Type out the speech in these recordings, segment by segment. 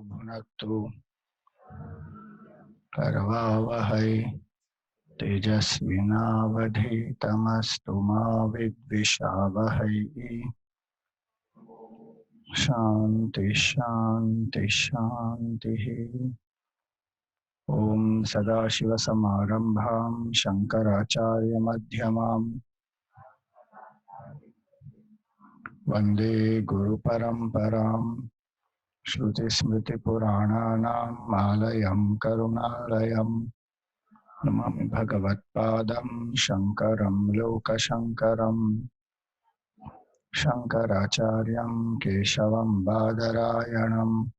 भुनक्तु करवावहै तेजस्विनावधीतमस्तु मा विद्विषावहै। शांति शांति शांति। ओम सदाशिवसमारंभां शंकराचार्यमध्यमाम् वंदे गुरुपरंपराम्। श्रुतिस्मृतिपुराणानाम् आलयं करुणालयम् नमामि भगवत्पादं शंकरं लोकशंकरम्। शंकराचार्यं केशवं बादरायणं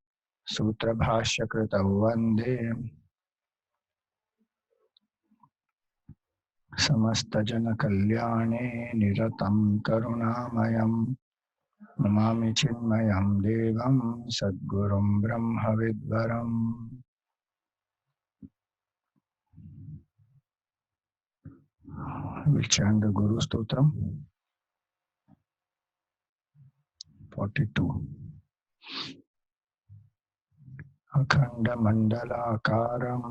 सूत्रभाष्यकृतौ वन्दे समस्तजनकल्याणे निरतं करुणामयं। नमामि चिन्मयं देवं सद्गुरुं ब्रह्मविद्वरम्। We'll chant the Guru Stotram 42. अखण्डमण्डलाकारं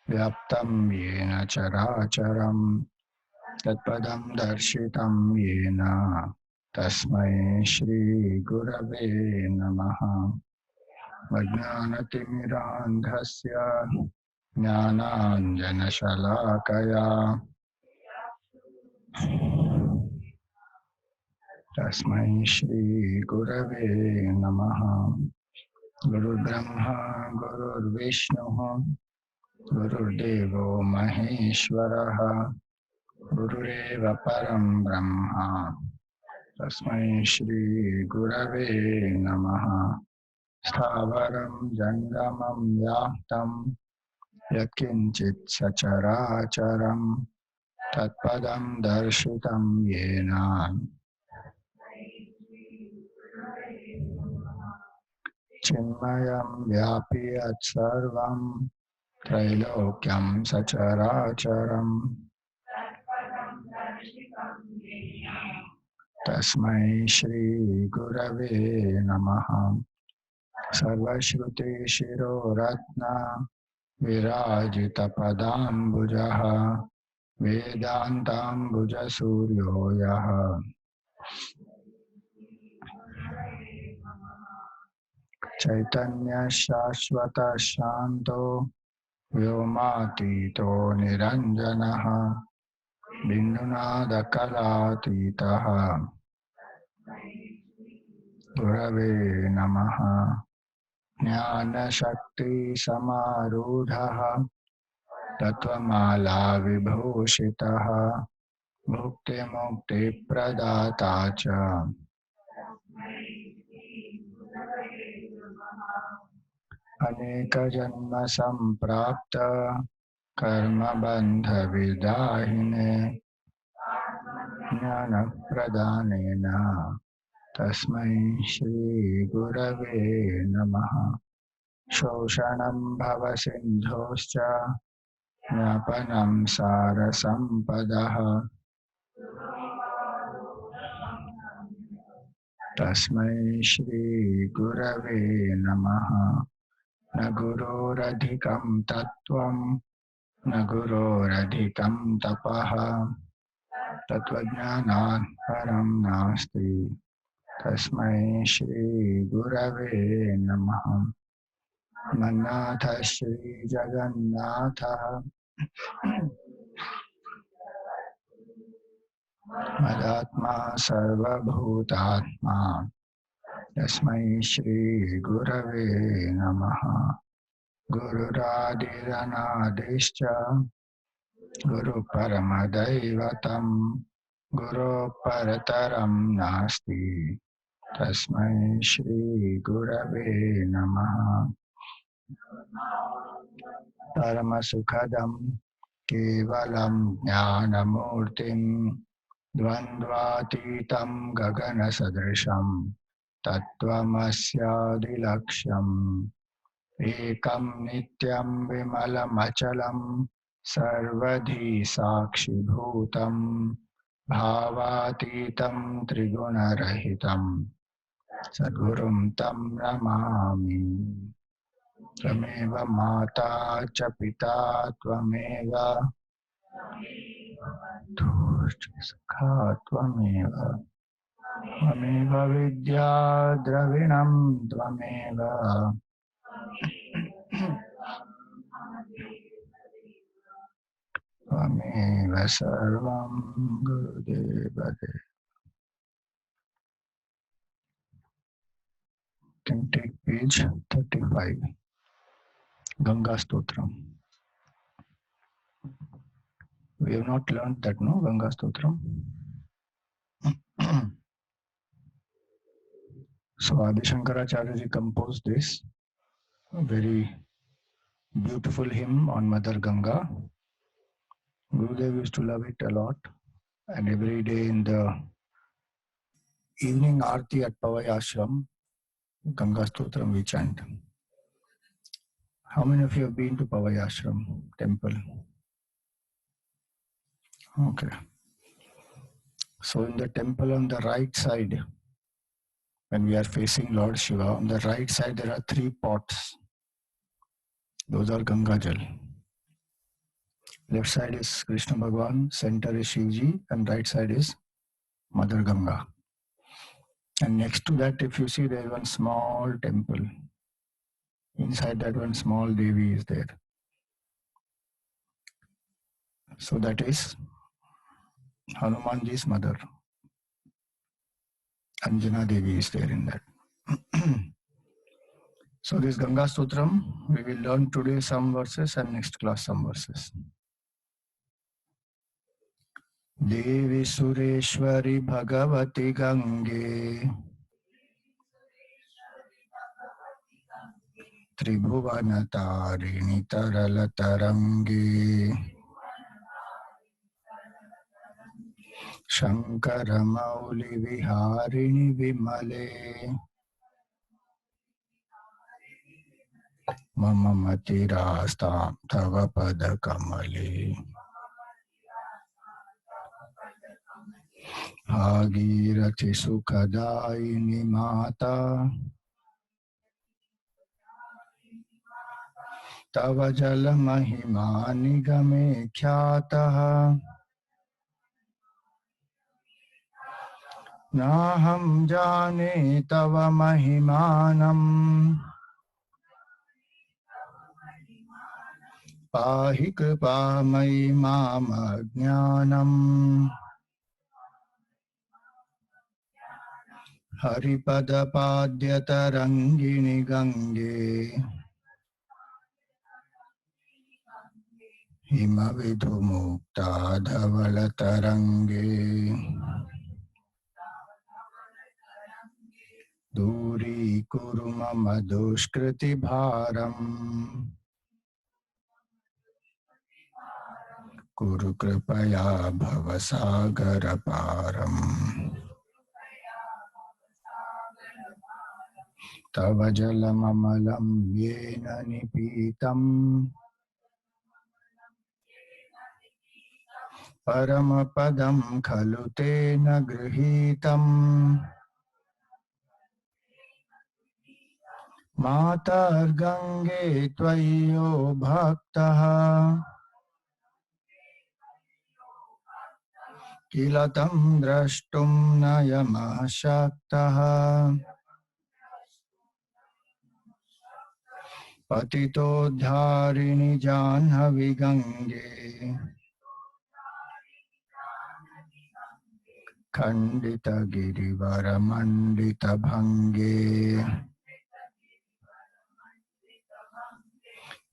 व्याप्तं येन चराचरं तत्पदं दर्शितं येन तस्मै श्रीगुरवे नमः। अज्ञानतिमिरान्धस्य ज्ञानाञ्जनशलाकया तस्मै श्रीगुरवे नमः। गुरुर्ब्रह्मा गुरुर्विष्णुः गुरुर्देवो महेश्वरः गुरुरेव परं ब्रह्म तस्मै श्रीगुरवे नमः। स्थावरं जङ्गमं व्याप्तं यत्किञ्चित् सचराचरं तत्पदं दर्शितं येन चिन्मयं व्यापि यत्सर्वं त्रैलोक्यं सचराचरं तस्मै श्रीगुरवे नमः। सर्वश्रुतिशिरोरत्न विराजितपदाम्बुजः वेदान्ताम्बुजसूर्यो यः चैतन्यशाश्वत शान्तो व्योमातीतो निरञ्जनः बिन्दुनादकलातीतः गुरवे नमः। ज्ञानशक्तिसमारूढः तत्त्वमाला विभूषितः भुक्तिमुक्तिप्रदाता च अनेकजन्मसम्प्राप्त कर्मबन्धविदाहिने ज्ञानप्रदानेन तस्मै श्रीगुरवे नमः। शोषणं भवसिन्धोश्च ज्ञापनं सारसम्पदः तस्मै श्रीगुरवे नमः। न गुरोरधिकं तत्त्वं न गुरोरधिकं तपः तत्त्वज्ञानात् परं नास्ति तस्मै श्रीगुरवे नमः। मन्नाथ श्रीजगन्नाथः मदात्मा सर्वभूतात्मा तस्मै श्रीगुरवे नमः। गुरुरादिरनादिश्च गुरुपरमदैवतं गुरोः परतरं नास्ति तस्मै श्रीगुरवे नमः। परमसुखदं केवलं ज्ञानमूर्तिं द्वन्द्वातीतं गगनसदृशं तत्त्वमस्यादिलक्ष्यम् एकं नित्यं विमलमचलं सर्वधी साक्षिभूतं भावातीतं त्रिगुणरहितं सद्गुरुं तं नमामि। त्वमेव माता च पिता त्वमेव सखा त्वमेव त्वमेव विद्या द्रविणं त्वमेव त्वमेव सर्वं गुरुदेव देव. Can take page 35. Ganga Stotram. We have not learned that, no? Ganga Stotram. So Adi Shankaracharya ji composed this very beautiful hymn on Mother Ganga. Gurudev used to love it a lot, and every day in the evening Aarti at Pavai Ashram, Ganga Stotram we chant. How many of you have been to Pavai Ashram temple? Okay. So in the temple on the right side, when we are facing Lord Shiva, on the right side there are 3 pots. Those are Ganga Jal. Left side is Krishna Bhagwan, center is Shivji, and right side is Mother Ganga. And next to that, if you see, there is one small temple. Inside that, one small Devi is there. So that is Hanumanji's mother. Anjana Devi is there in that. So this Ganga Stotram, we will learn today some verses and next class some verses. Devi Sureshwari Bhagavati Gange Tribhuvana Tarini Tarala Tarangi Shankara Mauli Viharini Vimale Mama Matirastam Tava Pada Kamali Bhagirati Sukhadaini Mata Tava Jala Mahima Nigame Khyataha Naham Jane Tava Mahimanam Pahi Kripamai Mama Jnanam Haripada Padyata Rangini Gange Hima Vidhu Mukta Dhavala Tarange Duri Kuru Mama Dushkriti Bharam Kuru Kripaya Bhavasagara Param Tava Jalamamalam Yena Nipitam Paramapadam Khalu Tena Grihitam Matar Gange Tvayo Bhaktaha Kilatam Drashtum Nayamah Shaktaha Patito Dharini Janhavi Gange Khandita Girivara Mandita Bhange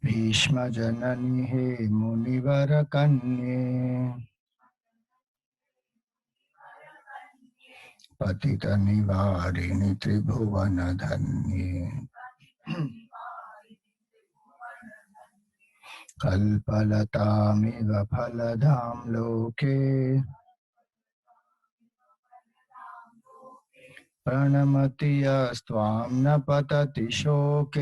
Bhishma Janani He Munivara Kanye Patita Nivarini Tribhuvana Dhanye Kalpalatamiva Phaladham Loke Pranamatiya Stvam Napatati Shoke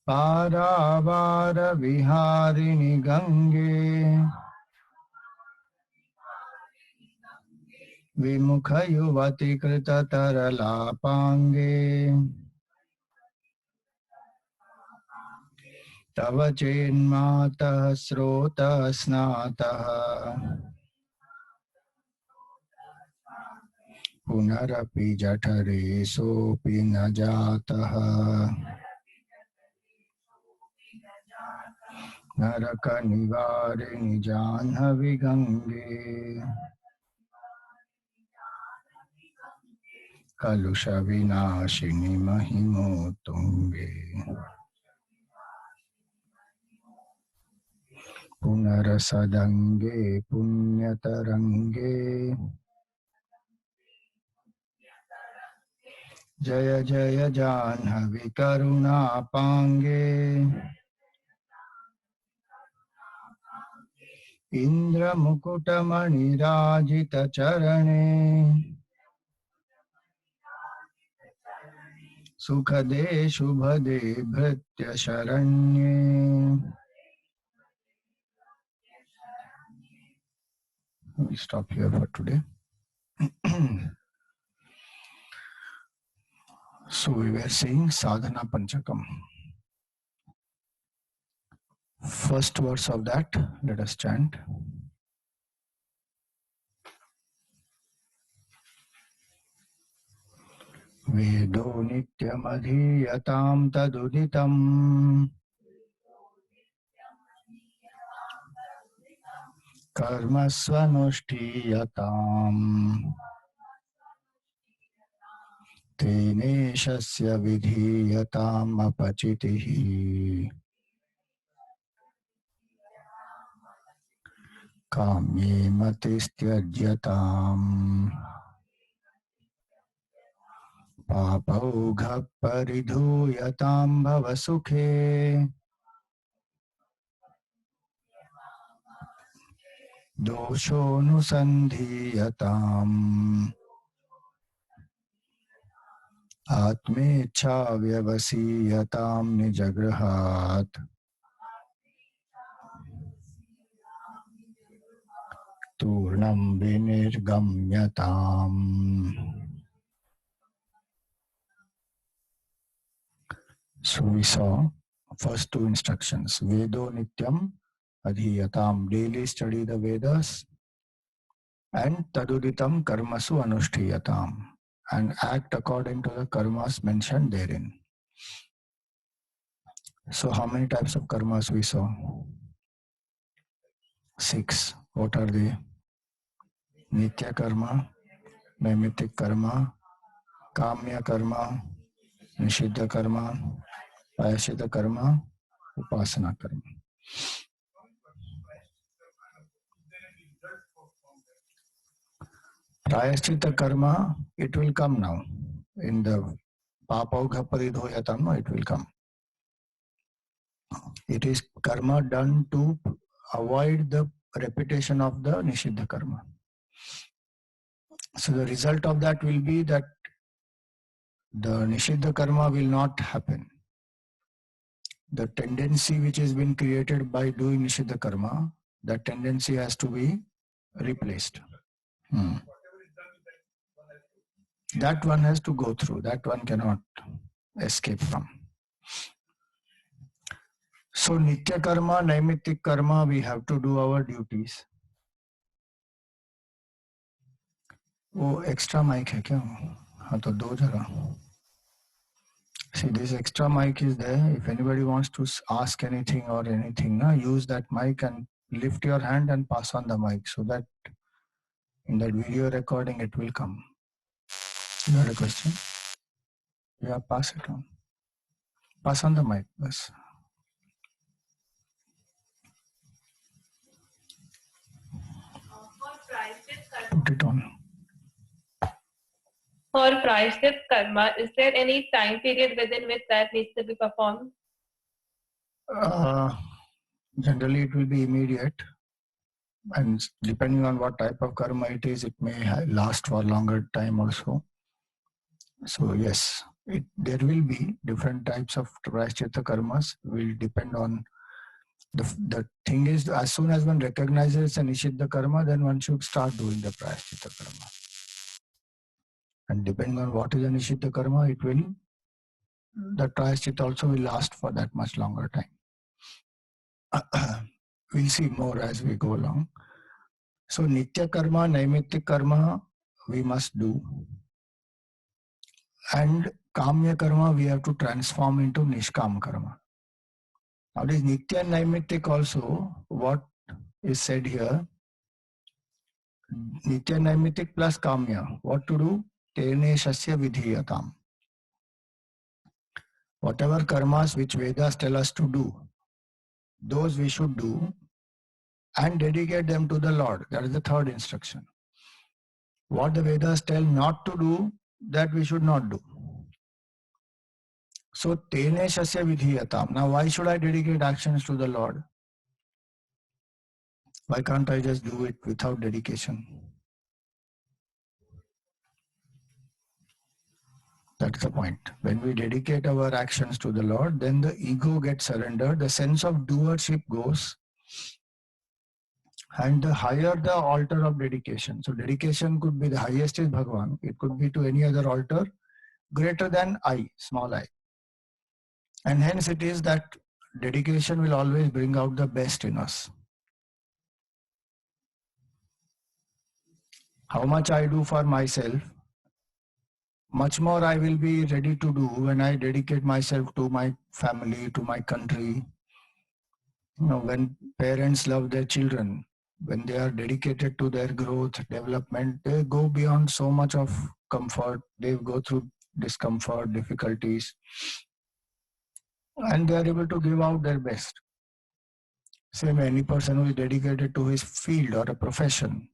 Paravara Viharini Gange विमुख युवती कृत तरलापांगे तव चेन्मातः स्रोतः स्नातः पुनरपि जठरे सोऽपि न जातः नरक निवारिणि जाह्नवी गंगे कलुष विनाशिनि महिमो तुंगे पुनरसदंगे पुण्यतरंगे जय जय जाह्नवी करुणापांगे इंद्रमुकुटमणिराजित चरणे सुखदे शुभदे भृत्य शरण्ये. We stop here for today. So we were saying sadhana panchakam. First verse of that, let us chant. Vedo nityamadhiyatam taduditam karma swanushtiyatam teneshasya vidhiyatam apachitihi kamye matistyajyatam पापौघ परिधूयतां भवसुखे दोषोऽनुसन्धीयताम् आत्मेच्छा व्यवसीयतां निजगृहात् तूर्णं विनिर्गम्यताम्. So we saw first two instructions. Vedo nityam adhiyatam, daily study the Vedas, and taduditam karmasu anushtiyatam, and act according to the karmas mentioned therein. So how many types of karmas we saw? 6. What are they? Nitya karma, naimittik karma, kamya karma, nishiddha karma, prayaschitta karma, upasana karma. Prayaschitta karma, it will come now. In the Papaugha Paridhoyatam, it will come. It is karma done to avoid the repetition of the Nishiddha karma. So the result of that will be that the Nishiddha karma will not happen. The tendency which has been created by doing Nishiddha karma, that tendency has to be replaced. That one has to go through. That one cannot escape from. So Nitya karma, Naimittik karma, we have to do our duties. वो extra mic है क्या? हाँ तो दो जरा. See, this extra mic is there. If anybody wants to ask anything or anything, use that mic and lift your hand and pass on the mic so that in that video recording it will come. You had a question? Yeah, pass it on. Pass on the mic, bas. Put it on. For Prayashchit karma, is there any time period within which that needs to be performed? Generally, it will be immediate. And depending on what type of karma it is, it may last for a longer time also. So yes, there will be different types of Prayashchitta karmas. Will depend on the thing is, as soon as one recognizes a Nishiddha karma, then one should start doing the Prayashchitta karma. And depending on what is a Nishiddha karma, it will, the Prayashchit also will last for that much longer time. We'll see more as we go along. So Nitya karma, Naimitya karma, we must do. And Kamya karma, we have to transform into Nishkam karma. Now this Nitya and Naimitya also, what is said here, Nitya Naimitya plus Kamya, what to do? Tene Shasya Vidhiyatam. Whatever karmas which Vedas tell us to do, those we should do and dedicate them to the Lord. That is the third instruction. What the Vedas tell not to do, that we should not do. So, Tene Shasya Vidhiyatam. Now, why should I dedicate actions to the Lord? Why can't I just do it without dedication? That's the point. When we dedicate our actions to the Lord, then the ego gets surrendered, the sense of doership goes, and the higher the altar of dedication. So dedication could be the highest is Bhagavan. It could be to any other altar greater than I, small I. And hence it is that dedication will always bring out the best in us. How much I do for myself, much more I will be ready to do when I dedicate myself to my family, to my country. You know, when parents love their children, when they are dedicated to their growth, development, they go beyond so much of comfort. They go through discomfort, difficulties, and they are able to give out their best. Same any person who is dedicated to his field or a profession,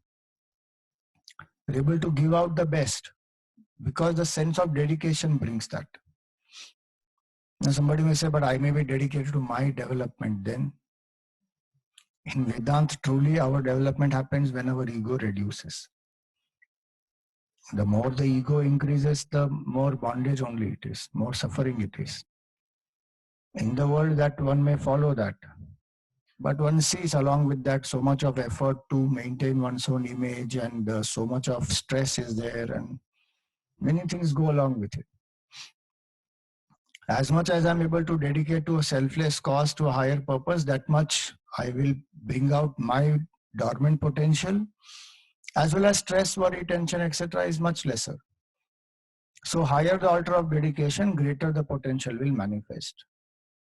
they're able to give out the best because the sense of dedication brings that. Now somebody may say, but I may be dedicated to my development. Then in Vedanta, truly our development happens when our ego reduces. The more the ego increases, the more bondage only it is, more suffering it is. In the world that one may follow that, but one sees along with that so much of effort to maintain one's own image, and so much of stress is there, and many things go along with it. As much as I'm able to dedicate to a selfless cause, to a higher purpose, that much I will bring out my dormant potential, as well as stress, worry, tension, etc. is much lesser. So higher the altar of dedication, greater the potential will manifest.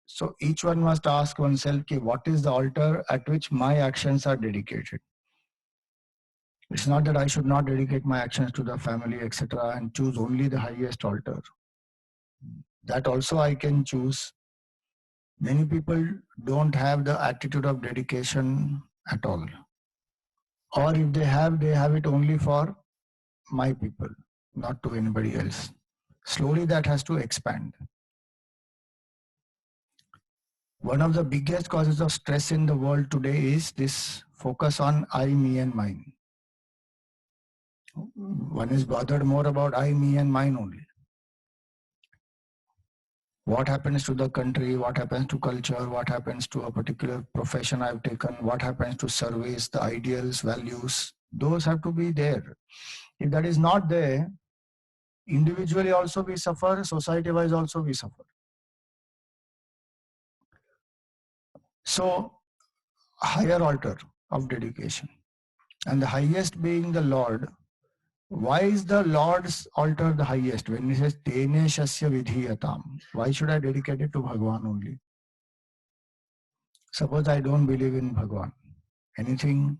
So each one must ask oneself, what is the altar at which my actions are dedicated? It's not that I should not dedicate my actions to the family, etc., and choose only the highest altar. That also I can choose. Many people don't have the attitude of dedication at all. Or if they have it only for my people, not to anybody else. Slowly that has to expand. One of the biggest causes of stress in the world today is this focus on I, me and mine. One is bothered more about I, me and mine only. What happens to the country, what happens to culture, what happens to a particular profession I've taken, what happens to service, the ideals, values, those have to be there. If that is not there, individually also we suffer, society-wise also we suffer. So, higher altar of dedication, and the highest being the Lord. Why is the Lord's altar the highest? When he says, Tene Shasya Vidhiyatam, why should I dedicate it to Bhagavan only? Suppose I don't believe in Bhagavan. Anything,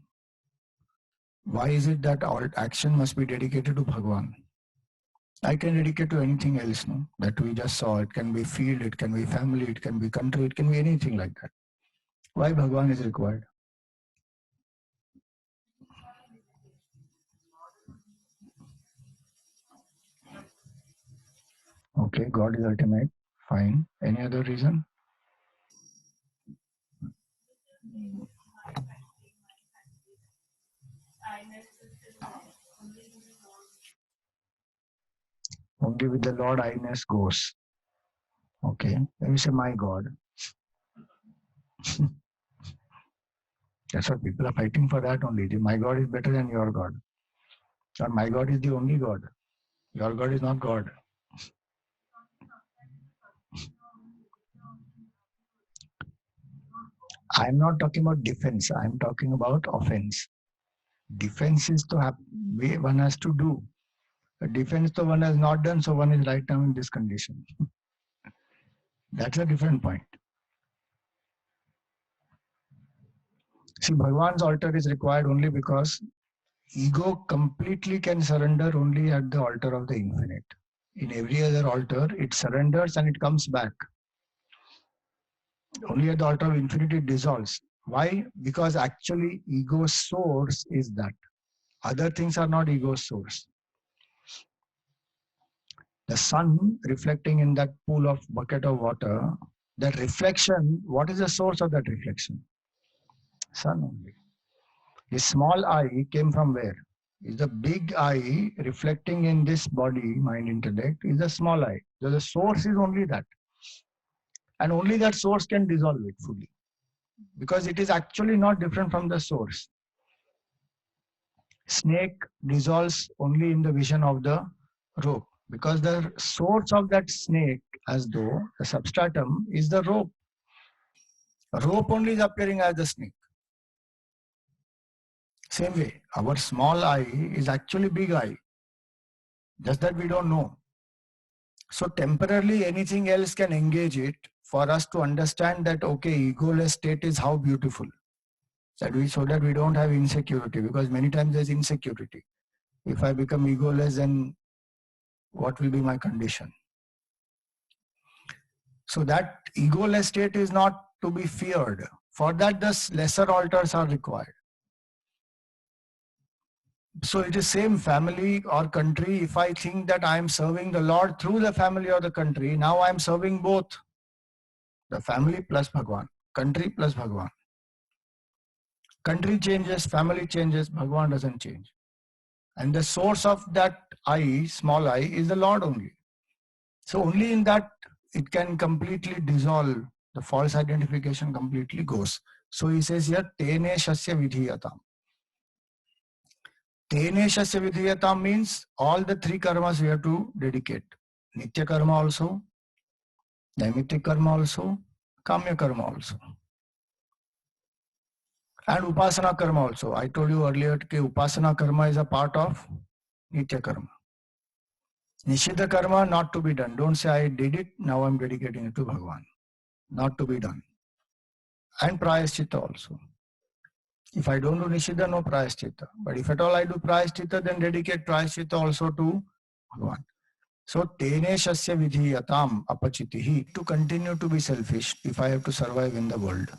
why is it that all action must be dedicated to Bhagavan? I can dedicate to anything else, no? That we just saw. It can be field, it can be family, it can be country, it can be anything like that. Why Bhagavan is required? Okay, God is ultimate. Fine. Any other reason? Only with the Lord I-ness goes. Okay. Let me say my God. That's what people are fighting for, that only. My God is better than your God. Or my God is the only God. Your God is not God. I'm not talking about defense. I'm talking about offense. Defense is to have, one has to do. A defense to one has not done, so one is right now in this condition. That's a different point. See, Bhagwan's altar is required only because ego completely can surrender only at the altar of the infinite. In every other altar, it surrenders and it comes back. Only at the altar of infinity it dissolves. Why? Because actually ego's source is that. Other things are not ego's source. The sun reflecting in that pool of bucket of water, that reflection, what is the source of that reflection? Sun only. The small eye came from where? Is the big eye reflecting in this body, mind, intellect, is the small eye. So the source is only that. And only that source can dissolve it fully. Because it is actually not different from the source. Snake dissolves only in the vision of the rope. Because the source of that snake, as though the substratum, is the rope. Rope only is appearing as the snake. Same way, our small eye is actually big eye. Just that we don't know. So temporarily anything else can engage it for us to understand that, okay, egoless state is how beautiful. So that we don't have insecurity, because many times there's insecurity. If I become egoless, then what will be my condition? So that egoless state is not to be feared. For that, the lesser altars are required. So it is same family or country. If I think that I am serving the Lord through the family or the country, now I am serving both. The family plus Bhagwan, country plus Bhagwan. Country changes, family changes, Bhagwan doesn't change. And the source of that I, small I, is the Lord only. So only in that it can completely dissolve. The false identification completely goes. So he says here, Tene Shasya Vidhiyatam. Tene Shasya Vidhiyatam means all the three karmas we have to dedicate. Nitya karma also, Naimittik karma also, Kamya karma also. And Upasana karma also. I told you earlier that Upasana karma is a part of Nitya karma. Nishiddha karma not to be done. Don't say I did it, now I'm dedicating it to Bhagwan. Not to be done. And Prayaschitta also. If I don't do Nishiddha, no Prayaschitta. But if at all I do Prayaschitta, then dedicate Prayaschitta also to Bhagwan. So, Tene Shasya Vidhiyatam Apachitihi. To continue to be selfish if I have to survive in the world.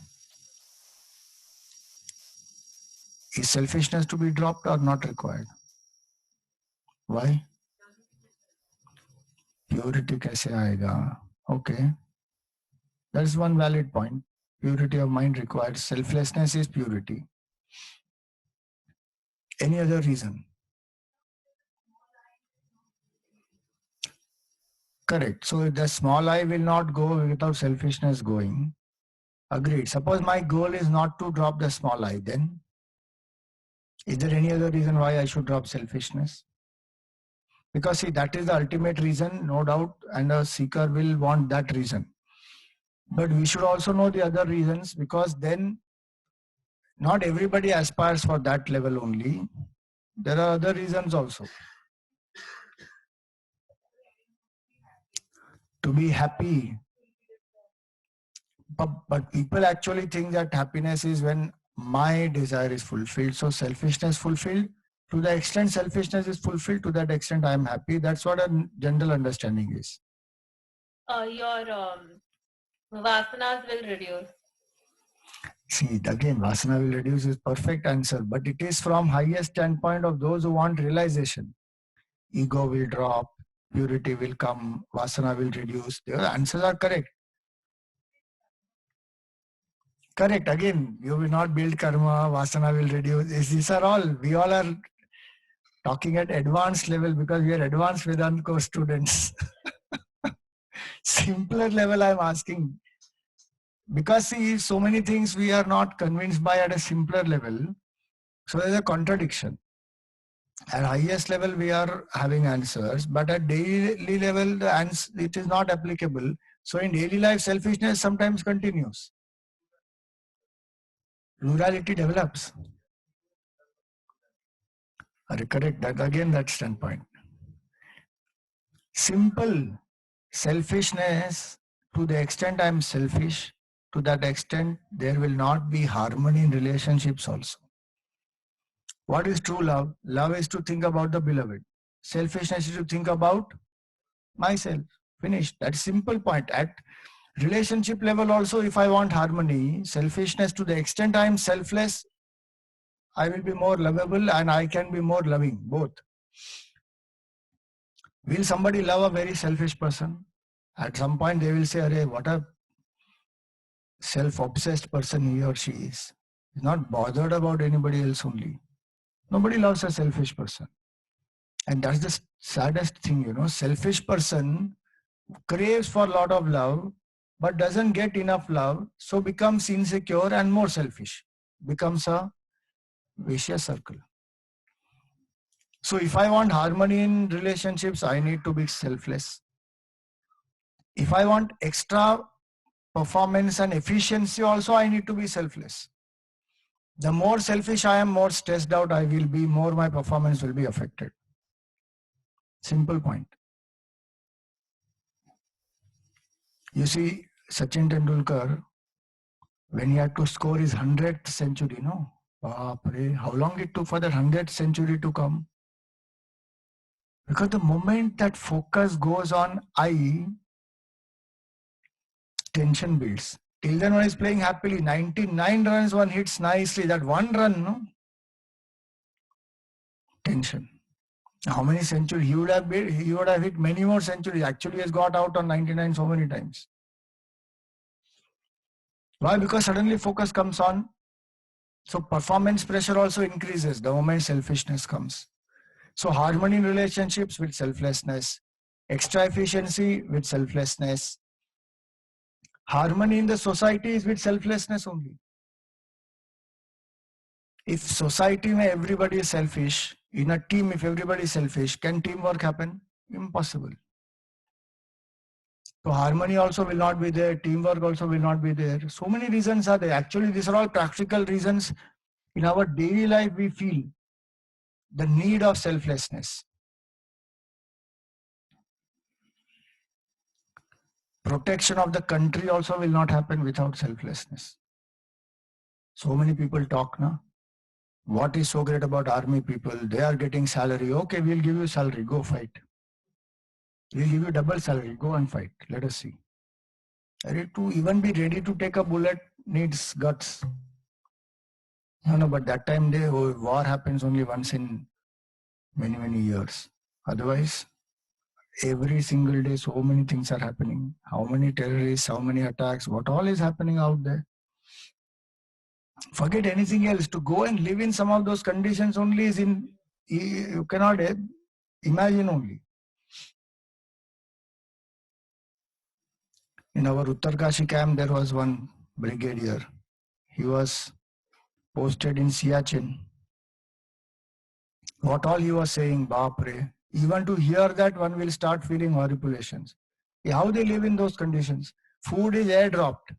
Is selfishness to be dropped or not required? Why? Purity kaise aayega? Okay. That's one valid point. Purity of mind required. Selflessness is purity. Any other reason? Correct. So the small I will not go without selfishness going. Agreed. Suppose my goal is not to drop the small I, then is there any other reason why I should drop selfishness? Because see, that is the ultimate reason, no doubt, and a seeker will want that reason. But we should also know the other reasons, because then not everybody aspires for that level only. There are other reasons also. To be happy. But people actually think that happiness is when my desire is fulfilled. So selfishness fulfilled. To the extent selfishness is fulfilled, to that extent I am happy. That's what a general understanding is. Your vasanas will reduce. See, again, vasana will reduce is perfect answer, but it is from highest standpoint of those who want realization. Ego will drop, purity will come, vasana will reduce. The answers are correct. Correct. Again, you will not build karma, vasana will reduce. These are all, we all are talking at advanced level because we are advanced Vedanta course students. Simpler level I'm asking. Because see, so many things we are not convinced by at a simpler level. So there's a contradiction. At highest level, we are having answers, but at daily level, the answer, it is not applicable. So in daily life, selfishness sometimes continues. Plurality develops. Correct. That again, that standpoint. Simple selfishness, to the extent I am selfish, to that extent there will not be harmony in relationships also. What is true love? Love is to think about the beloved. Selfishness is to think about myself. Finished. That's simple point. At relationship level also, if I want harmony, selfishness, to the extent I am selfless, I will be more lovable and I can be more loving, both. Will somebody love a very selfish person? At some point they will say, "Arey, what a self-obsessed person he or she is. He's not bothered about anybody else only." Nobody loves a selfish person. And that's the saddest thing, you know. Selfish person craves for a lot of love, but doesn't get enough love, so becomes insecure and more selfish. Becomes a vicious circle. So if I want harmony in relationships, I need to be selfless. If I want extra performance and efficiency also, I need to be selfless. The more selfish I am, more stressed out I will be, more my performance will be affected. Simple point. You see, Sachin Tendulkar, when he had to score his 100th century, no? How long it took for that 100th century to come? Because the moment that focus goes on I, tension builds. Till then one is playing happily, 99 runs, one hits nicely, that one run, no? Tension. How many centuries? He would have hit many more centuries. Actually, he has got out on 99 so many times. Why? Because suddenly focus comes on. So performance pressure also increases the moment selfishness comes. So harmony in relationships with selflessness, extra efficiency with selflessness, harmony in the society is with selflessness only. If society may everybody is selfish, in a team if everybody is selfish, can teamwork happen? Impossible. So harmony also will not be there, teamwork also will not be there. So many reasons are there. Actually, these are all practical reasons. In our daily life, we feel the need of selflessness. Protection of the country also will not happen without selflessness. So many people talk now. What is so great about army people? They are getting salary. Okay, we'll give you salary. Go fight. We'll give you double salary. Go and fight. Let us see. To even be ready to take a bullet needs guts. No, but that time war happens only once in many, many years. Otherwise, every single day, so many things are happening. How many terrorists, how many attacks, what all is happening out there. Forget anything else. To go and live in some of those conditions only is you cannot imagine only. In our Uttarkashi camp, there was one brigadier. He was posted in Siachen. What all he was saying, Bapre. Even to hear that, one will start feeling horripilations. How they live in those conditions. Food is airdropped.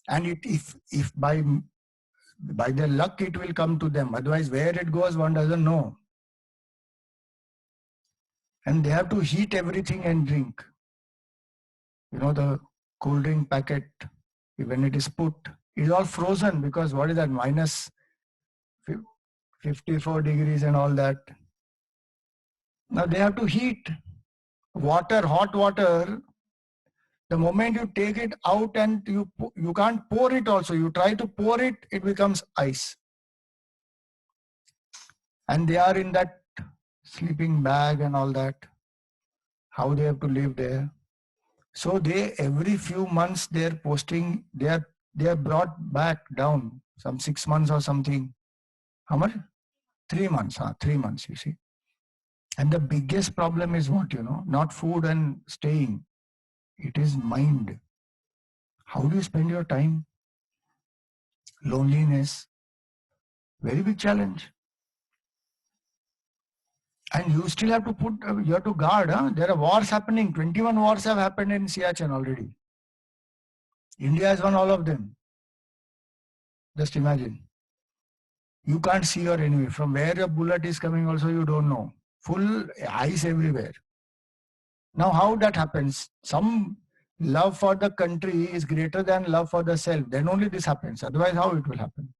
And if by their luck it will come to them. Otherwise, where it goes, one doesn't know. And they have to heat everything and drink. You know, the cool drink packet, when it is put, it's all frozen because what is that, minus 54 degrees and all that. Now they have to heat water, hot water. The moment you take it out and you can't pour it also. You try to pour it, it becomes ice. And they are in that sleeping bag and all that. How they have to live there. So they, every few months they're posting, they are brought back down, some 6 months or something. How much? 3 months, 3 months, you see. And the biggest problem is what, you know, not food and staying. It is mind. How do you spend your time? Loneliness. Very big challenge. And you still have to you have to guard. Huh? There are wars happening. 21 wars have happened in Siachen already. India has won all of them. Just imagine. You can't see your enemy. From where a bullet is coming also you don't know. Full ice everywhere. Now how that happens? Some love for the country is greater than love for the self. Then only this happens. Otherwise how it will happen?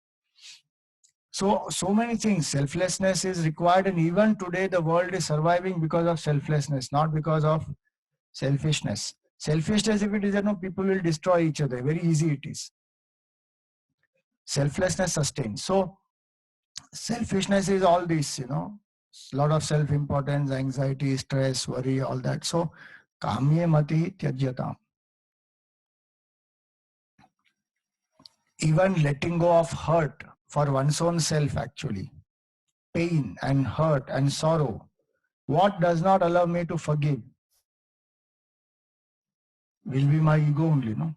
So many things. Selflessness is required, and even today the world is surviving because of selflessness, not because of selfishness. Selfishness, if it is, people will destroy each other. Very easy it is. Selflessness sustains. So selfishness is all this, a lot of self-importance, anxiety, stress, worry, all that. So kamye mati tyajyatam. Even letting go of hurt for one's own self, actually. Pain and hurt and sorrow. What does not allow me to forgive will be my ego only, no?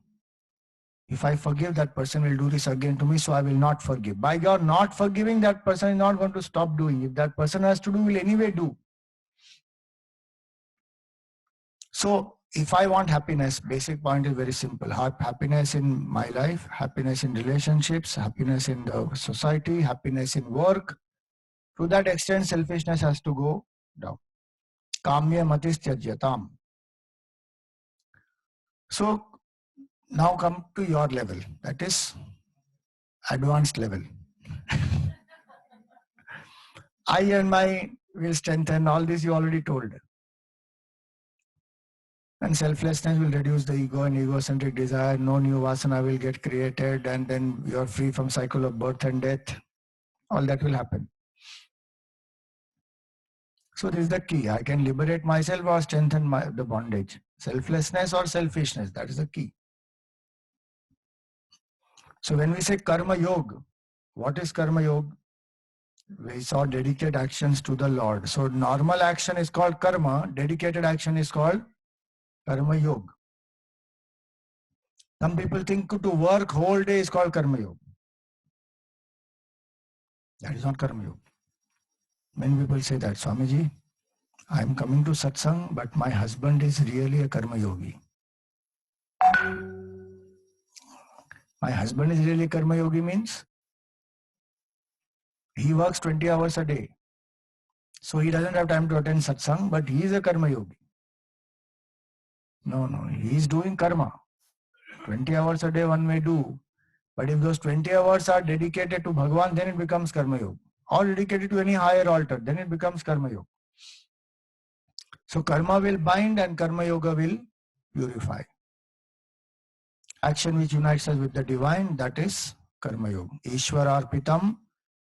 If I forgive, that person will do this again to me, so I will not forgive. By your not forgiving, that person is not going to stop doing. If that person has to do, will anyway do. So if I want happiness, basic point is very simple. Happiness in my life, happiness in relationships, happiness in the society, happiness in work. To that extent, selfishness has to go down. Kamya matis tyajyatam. So now come to your level, that is advanced level. I and my will strengthen, all this you already told. And selflessness will reduce the ego and egocentric desire. No new vasana will get created, and then you are free from cycle of birth and death. All that will happen. So this is the key. I can liberate myself or strengthen the bondage. Selflessness or selfishness, that is the key. So when we say karma yoga, what is karma yoga? We saw dedicated actions to the Lord. So normal action is called karma, dedicated action is called karma yoga. Some people think to work whole day is called karma yoga. That is not karma yoga. Many people say that, Swamiji, I am coming to satsang, but my husband is really a karma yogi. My husband is really a karma yogi means he works 20 hours a day. So he doesn't have time to attend satsang, but he is a karma yogi. No, he is doing karma. 20 hours a day one may do. But if those 20 hours are dedicated to Bhagavan, then it becomes karma yoga. Or dedicated to any higher altar, then it becomes karma yoga. So karma will bind and karma yoga will purify. Action which unites us with the divine, that is karma yoga. Ishwararpitam,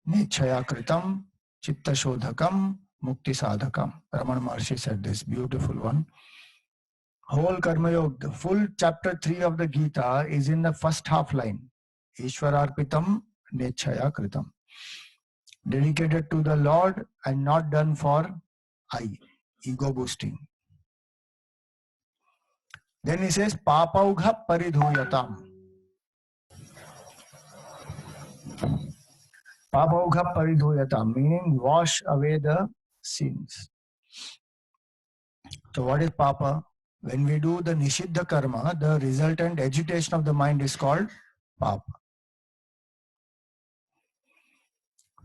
nechaya kritam, chitta shodhakam, mukti sadhakam. Ramana Maharshi said this, beautiful one. Whole karma yoga, the full chapter 3 of the Gita is in the first half line. Ishwararpitam, nechaya kritam. Dedicated to the Lord and not done for ego boosting. Then he says, papaugha paridhuyatam. Papaugha paridhuyatam, meaning wash away the sins. So what is papa? When we do the nishiddha karma, the resultant agitation of the mind is called papa.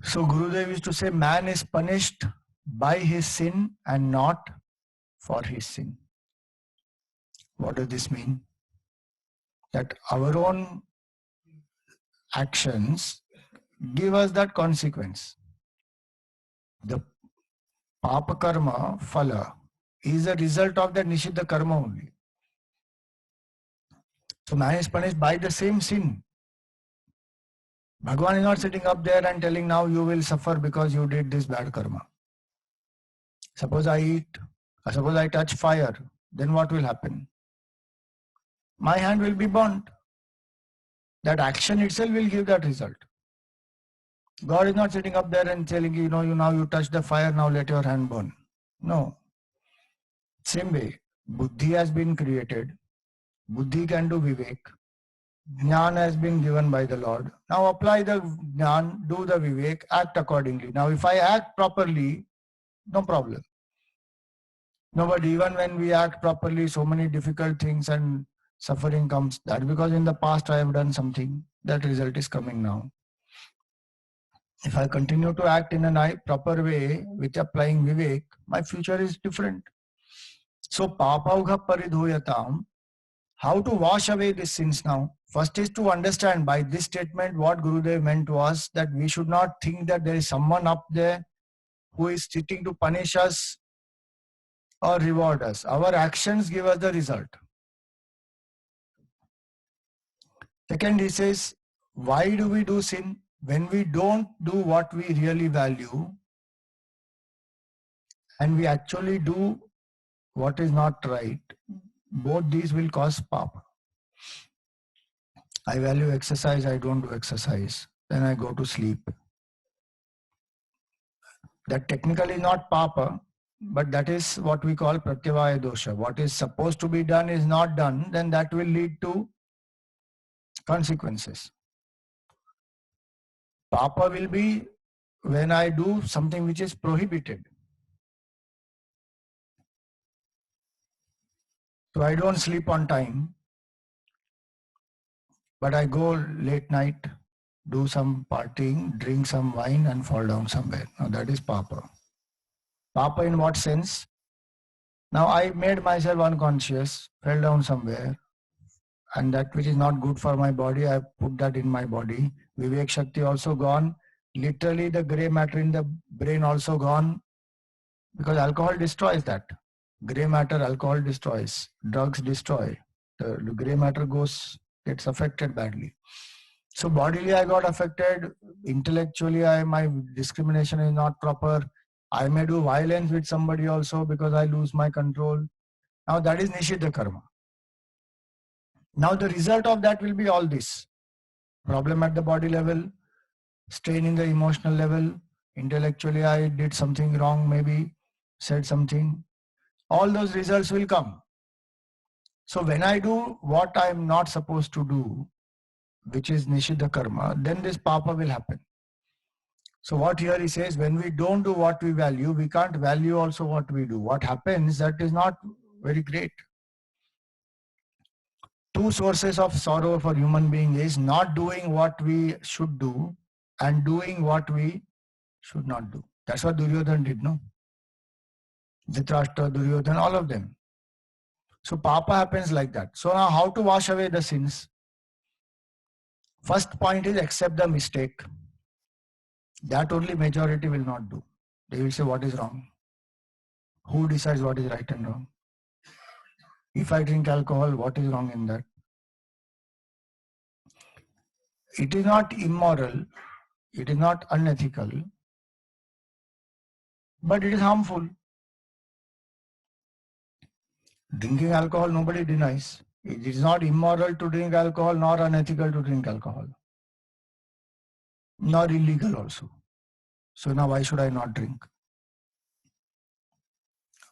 So Gurudev used to say, man is punished by his sin and not for his sin. What does this mean? That our own actions give us that consequence. The papa karma, phala, is a result of the nishiddha karma only. So man is punished by the same sin. Bhagavan is not sitting up there and telling, now you will suffer because you did this bad karma. Suppose I touch fire, then what will happen? My hand will be burnt. That action itself will give that result. God is not sitting up there and telling you, now you touch the fire, now let your hand burn. No. Same way, buddhi has been created. Buddhi can do vivek. Jnana has been given by the Lord. Now apply the jnana, do the vivek, act accordingly. Now if I act properly, no problem. No, but even when we act properly, so many difficult things and suffering comes. That because in the past I have done something, that result is coming now. If I continue to act in a proper way with applying Vivek, my future is different. So, Papaugha Paridhoyatam, how to wash away these sins now? First is to understand by this statement what Gurudev meant was that we should not think that there is someone up there who is sitting to punish us or reward us. Our actions give us the result. Second, he says, why do we do sin? When we don't do what we really value and we actually do what is not right, both these will cause papa. I value exercise, I don't do exercise. Then I go to sleep. That technically not papa, but that is what we call pratyavaya dosha. What is supposed to be done is not done, then that will lead to consequences. Papa will be when I do something which is prohibited. So I don't sleep on time, but I go late night, do some partying, drink some wine and fall down somewhere. Now that is papa. Papa in what sense? Now I made myself unconscious, fell down somewhere, and that which is not good for my body, I put that in my body. Vivek Shakti also gone. Literally the grey matter in the brain also gone, because alcohol destroys that. Grey matter, alcohol destroys. Drugs destroy. The grey matter gets affected badly. So bodily I got affected. Intellectually my discrimination is not proper. I may do violence with somebody also because I lose my control. Now that is Nishiddha karma. Now the result of that will be all this. Problem at the body level, strain in the emotional level, intellectually I did something wrong, maybe said something. All those results will come. So when I do what I am not supposed to do, which is Nishiddha karma, then this papa will happen. So what here he says, when we don't do what we value, we can't value also what we do. What happens, that is not very great. Two sources of sorrow for human being is not doing what we should do and doing what we should not do. That's what Duryodhana did, no? Dhritarashtra, Duryodhana, all of them. So papa happens like that. So now how to wash away the sins? First point is accept the mistake. That only majority will not do. They will say what is wrong. Who decides what is right and wrong? If I drink alcohol, what is wrong in that? It is not immoral, it is not unethical, but it is harmful. Drinking alcohol, nobody denies. It is not immoral to drink alcohol, nor unethical to drink alcohol, nor illegal also. So now why should I not drink?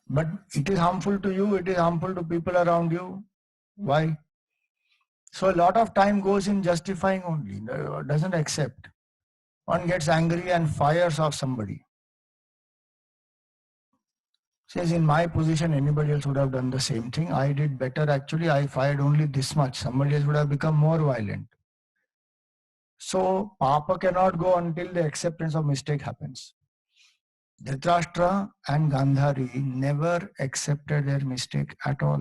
But it is harmful to you, it is harmful to people around you. Why? So a lot of time goes in justifying only, doesn't accept. One gets angry and fires off somebody. Says in my position, anybody else would have done the same thing. I did better actually, I fired only this much. Somebody else would have become more violent. So papa cannot go until the acceptance of mistake happens. Dhritarashtra and Gandhari never accepted their mistake at all.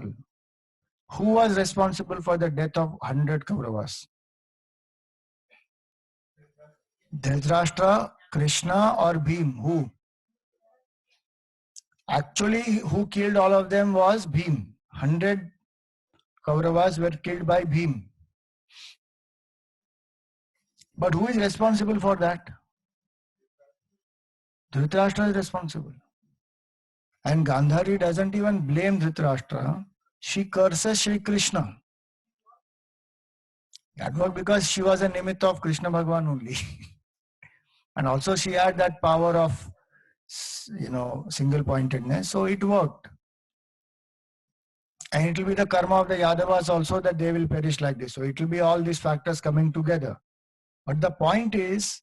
Who was responsible for the death of 100 Kauravas? Dhritarashtra, Krishna or Bhim? Who? Actually, who killed all of them was Bhim. 100 Kauravas were killed by Bhim. But who is responsible for that? Dhritarashtra is responsible. And Gandhari doesn't even blame Dhritarashtra. She curses Shri Krishna. That was because she was a nimitta of Krishna Bhagavan only. And also she had that power of, single pointedness. So it worked. And it will be the karma of the Yadavas also that they will perish like this. So it will be all these factors coming together. But the point is,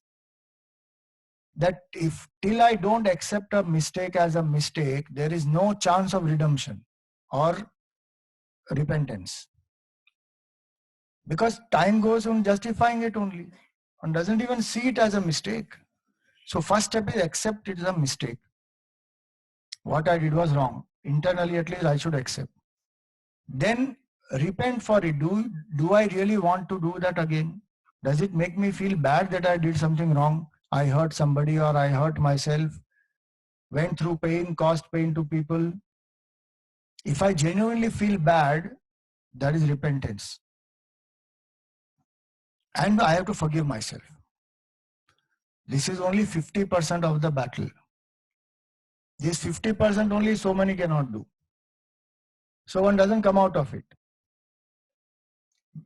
that if till I don't accept a mistake as a mistake, there is no chance of redemption or repentance. Because time goes on justifying it only. One doesn't even see it as a mistake. So first step is accept it is a mistake. What I did was wrong. Internally at least I should accept. Then repent for it. Do I really want to do that again? Does it make me feel bad that I did something wrong? I hurt somebody or I hurt myself, went through pain, caused pain to people. If I genuinely feel bad, that is repentance. And I have to forgive myself. This is only 50% of the battle. This 50% only so many cannot do. So one doesn't come out of it.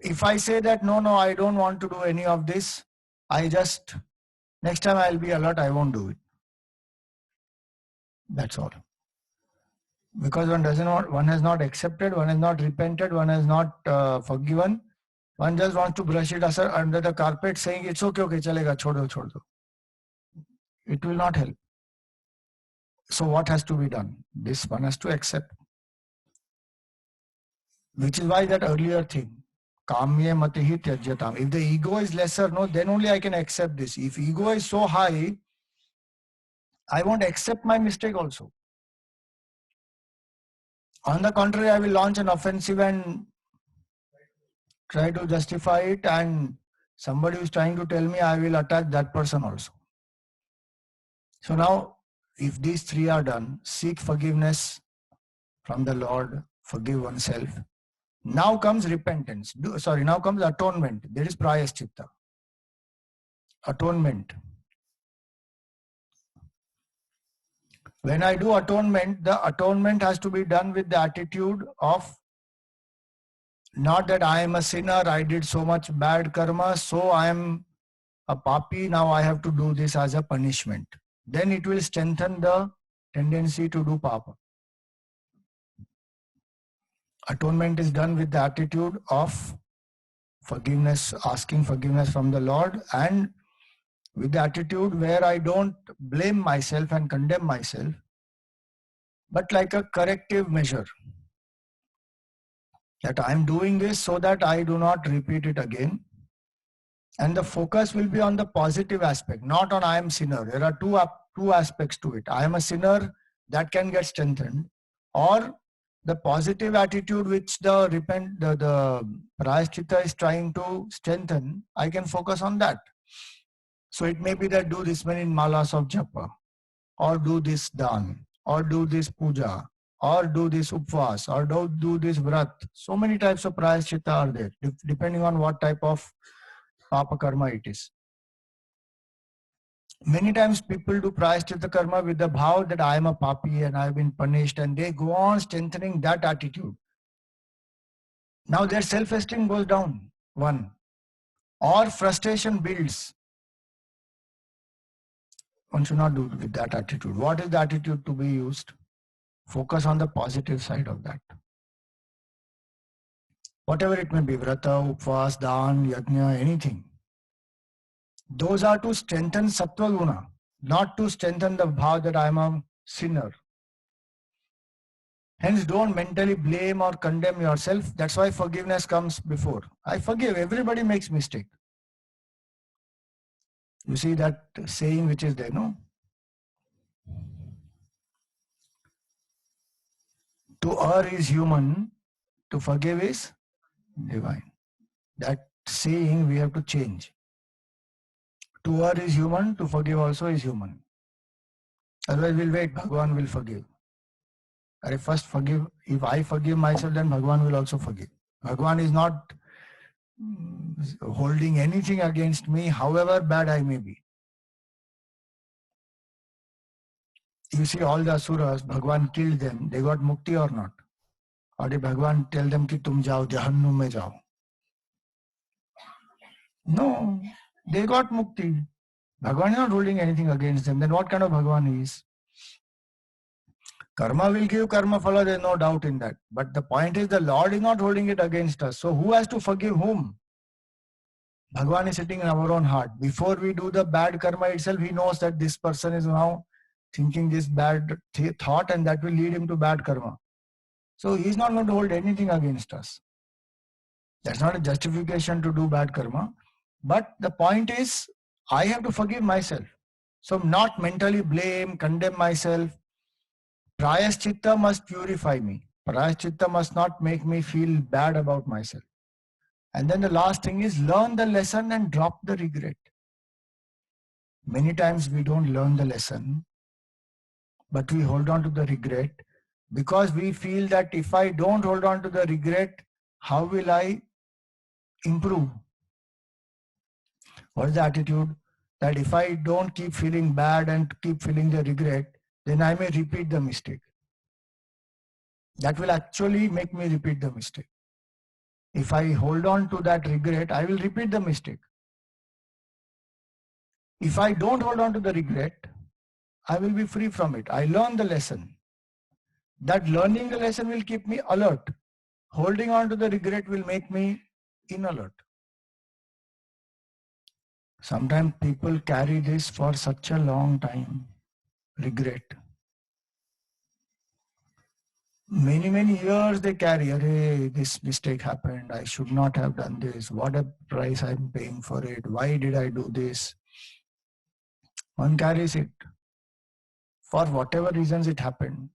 If I say that, no, I don't want to do any of this, next time I'll be alert, I won't do it. That's all. Because one has not accepted, one has not repented, one has not forgiven. One just wants to brush it under the carpet saying, it's okay, chalega, chhod do. It will not help. So what has to be done? This one has to accept. Which is why that earlier thing, kamye matihi tyajyatam. If the ego is lesser, then only I can accept this. If ego is so high, I won't accept my mistake also. On the contrary, I will launch an offensive and try to justify it, and somebody who is trying to tell me, I will attack that person also. So now, if these three are done, seek forgiveness from the Lord, forgive oneself. Now comes repentance. Now comes atonement. There is prayaschitta. Atonement. When I do atonement, the atonement has to be done with the attitude of not that I am a sinner, I did so much bad karma, so I am a papi, now I have to do this as a punishment. Then it will strengthen the tendency to do papa. Atonement is done with the attitude of forgiveness, asking forgiveness from the Lord, and with the attitude where I don't blame myself and condemn myself, but like a corrective measure. That I am doing this so that I do not repeat it again. And the focus will be on the positive aspect, not on I am sinner. There are two aspects to it. I am a sinner, that can get strengthened, or the positive attitude which the prayaschitta is trying to strengthen, I can focus on that. So it may be that do this many malas of japa, or do this dan, or do this puja, or do this upvas, or do this vrat. So many types of prayaschitta are there, depending on what type of papa karma it is. Many times people do prayaschitta karma with the bhav that I am a papi and I have been punished, and they go on strengthening that attitude. Now their self-esteem goes down, one. Or frustration builds. One should not do with that attitude. What is the attitude to be used? Focus on the positive side of that. Whatever it may be, vrata, upvas, dan, yajna, anything. Those are to strengthen sattva guna, not to strengthen the bhav that I am a sinner. Hence, don't mentally blame or condemn yourself. That's why forgiveness comes before. I forgive. Everybody makes mistake. You see that saying which is there, no? To err is human, to forgive is divine. That saying we have to change. To err is human, to forgive also is human. Otherwise we'll wait, Bhagavan will forgive. I first forgive. If I forgive myself, then Bhagavan will also forgive. Bhagavan is not holding anything against me, however bad I may be. You see all the asuras, Bhagavan killed them. They got mukti or not? Or did Bhagavan tell them ki tum jao, jahannam mein jao? No, they got mukti. Bhagavan is not holding anything against them. Then what kind of Bhagavan he is? Karma will give karma phala, there is no doubt in that. But the point is the Lord is not holding it against us. So who has to forgive whom? Bhagavan is sitting in our own heart. Before we do the bad karma itself, he knows that this person is now thinking this bad thought and that will lead him to bad karma. So he's not going to hold anything against us. That's not a justification to do bad karma. But the point is, I have to forgive myself. So not mentally blame, condemn myself. Prayaschitta must purify me. Prayaschitta must not make me feel bad about myself. And then the last thing is learn the lesson and drop the regret. Many times we don't learn the lesson, but we hold on to the regret because we feel that if I don't hold on to the regret, how will I improve? What is the attitude? That if I don't keep feeling bad and keep feeling the regret, then I may repeat the mistake. That will actually make me repeat the mistake. If I hold on to that regret, I will repeat the mistake. If I don't hold on to the regret, I will be free from it. I learn the lesson. That learning the lesson will keep me alert. Holding on to the regret will make me inalert. Sometimes people carry this for such a long time. Regret. Many years they carry, "Arey, this mistake happened. I should not have done this. What a price I'm paying for it. Why did I do this?" One carries it. For whatever reasons it happened.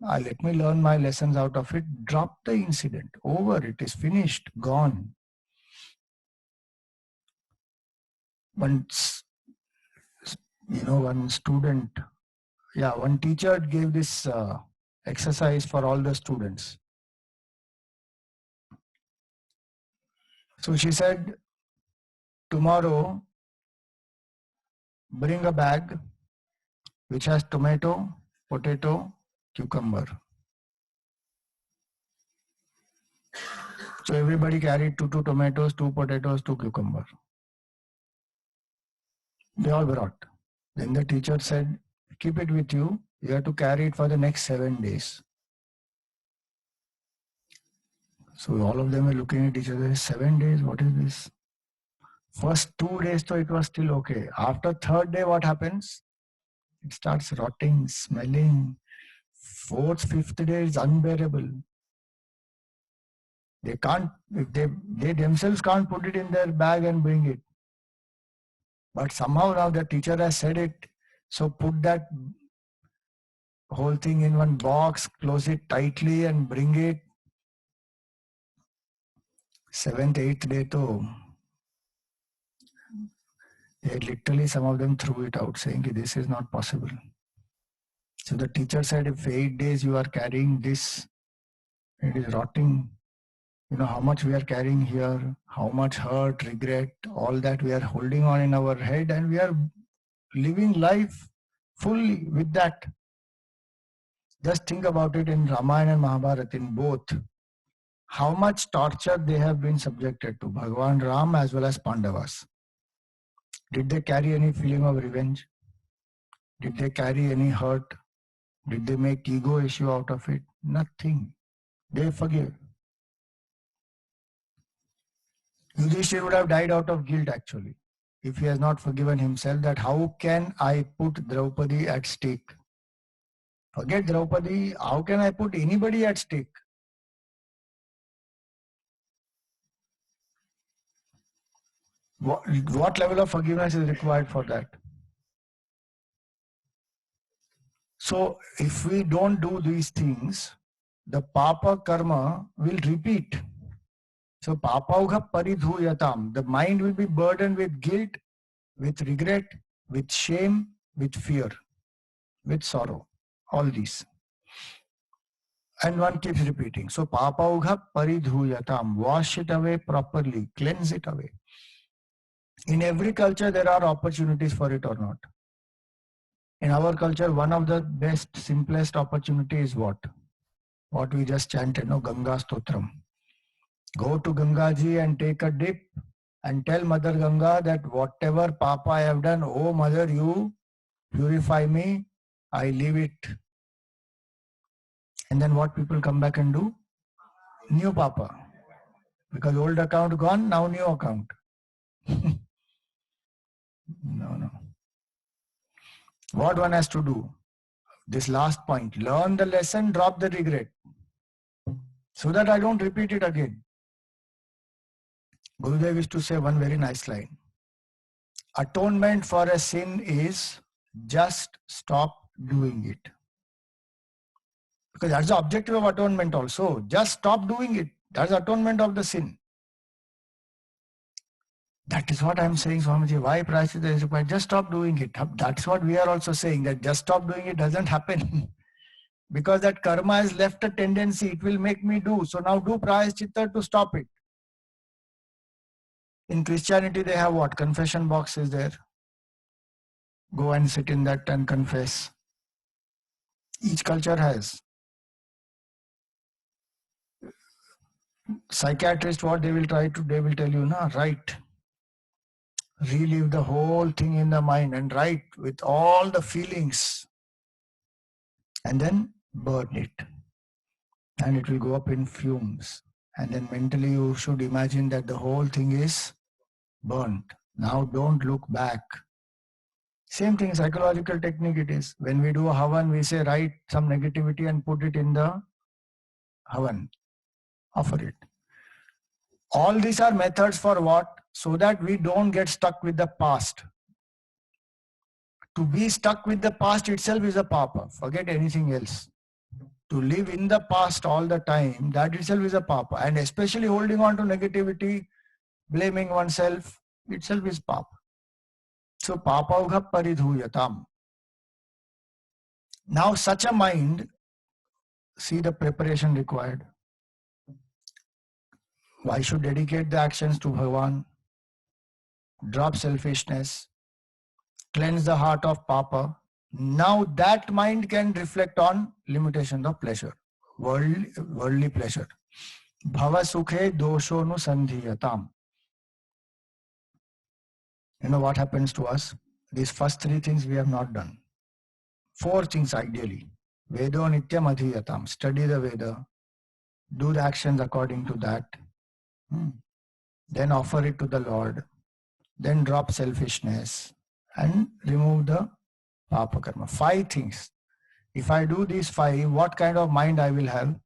Let me learn my lessons out of it. Drop the incident. Over. It is finished. Gone. Once, one student, one teacher gave this exercise for all the students. So she said, tomorrow, bring a bag which has tomato, potato, cucumber. So everybody carried two tomatoes, 2 potatoes, 2 cucumber. They all brought. Then the teacher said, keep it with you. You have to carry it for the next 7 days. So all of them were looking at each other. 7 days, what is this? First 2 days, so it was still okay. After 3rd day, what happens? It starts rotting, smelling. 4th, 5th day is unbearable. They can't, they themselves can't put it in their bag and bring it. But somehow now the teacher has said it. So put that whole thing in one box, close it tightly and bring it. 7th, 8th day, they literally, some of them threw it out saying this is not possible. So the teacher said, if 8 days you are carrying this, it is rotting. You know how much we are carrying here, how much hurt, regret, all that we are holding on in our head, and we are living life fully with that. Just think about it in Ramayana and Mahabharata, in both. How much torture they have been subjected to, Bhagavan Ram as well as Pandavas. Did they carry any feeling of revenge? Did they carry any hurt? Did they make ego issue out of it? Nothing. They forgive. Yudhishthira would have died out of guilt actually, if he has not forgiven himself, that how can I put Draupadi at stake? Forget Draupadi, how can I put anybody at stake? What level of forgiveness is required for that? So if we don't do these things, the papa karma will repeat. So papauga paridhuyatam, the mind will be burdened with guilt, with regret, with shame, with fear, with sorrow, all these. And one keeps repeating. So papauga paridhuyatam, wash it away properly, cleanse it away. In every culture, there are opportunities for it or not. In our culture, one of the best, simplest opportunity is what? What we just chanted, no, Ganga Stotram. Go to Ganga Ji and take a dip and tell Mother Ganga that whatever Papa I have done, oh Mother, you purify me, I leave it. And then what people come back and do? New Papa. Because old account gone, now new account. No. What one has to do? This last point, learn the lesson, drop the regret, so that I don't repeat it again. Gurudev used to say one very nice line. Atonement for a sin is just stop doing it. Because that's the objective of atonement also. Just stop doing it. That's atonement of the sin. That is what I'm saying, Swamiji. Why practice is required? Just stop doing it. That's what we are also saying, that just stop doing it doesn't happen. Because that karma has left a tendency, it will make me do. So now do prayaschitta to stop it. In Christianity, they have what? Confession box is there. Go and sit in that and confess. Each culture has. Psychiatrist, what they will try to, they will tell you, write. Relive the whole thing in the mind and write with all the feelings. And then burn it. And it will go up in fumes. And then mentally you should imagine that the whole thing is burnt. Now don't look back. Same thing, psychological technique it is. When we do a havan, we say write some negativity and put it in the havan. Offer it. All these are methods for what? So that we don't get stuck with the past. To be stuck with the past itself is a papa. Forget anything else. To live in the past all the time, that itself is a papa. And especially holding on to negativity, blaming oneself, itself is papa. So papavgha paridhuyatam. Now such a mind, see the preparation required. Why should dedicate the actions to Bhagavan? Drop selfishness, cleanse the heart of papa. Now that mind can reflect on limitations of pleasure, worldly pleasure. Bhava sukhe dosho nu sandhiyatam. You know what happens to us? These first three things we have not done. Four things ideally. Vedo nityam adhiyatam. Study the Veda. Do the actions according to that. Then offer it to the Lord. Then drop selfishness and remove the papa karma. 5 things. If I do these 5, what kind of mind I will have?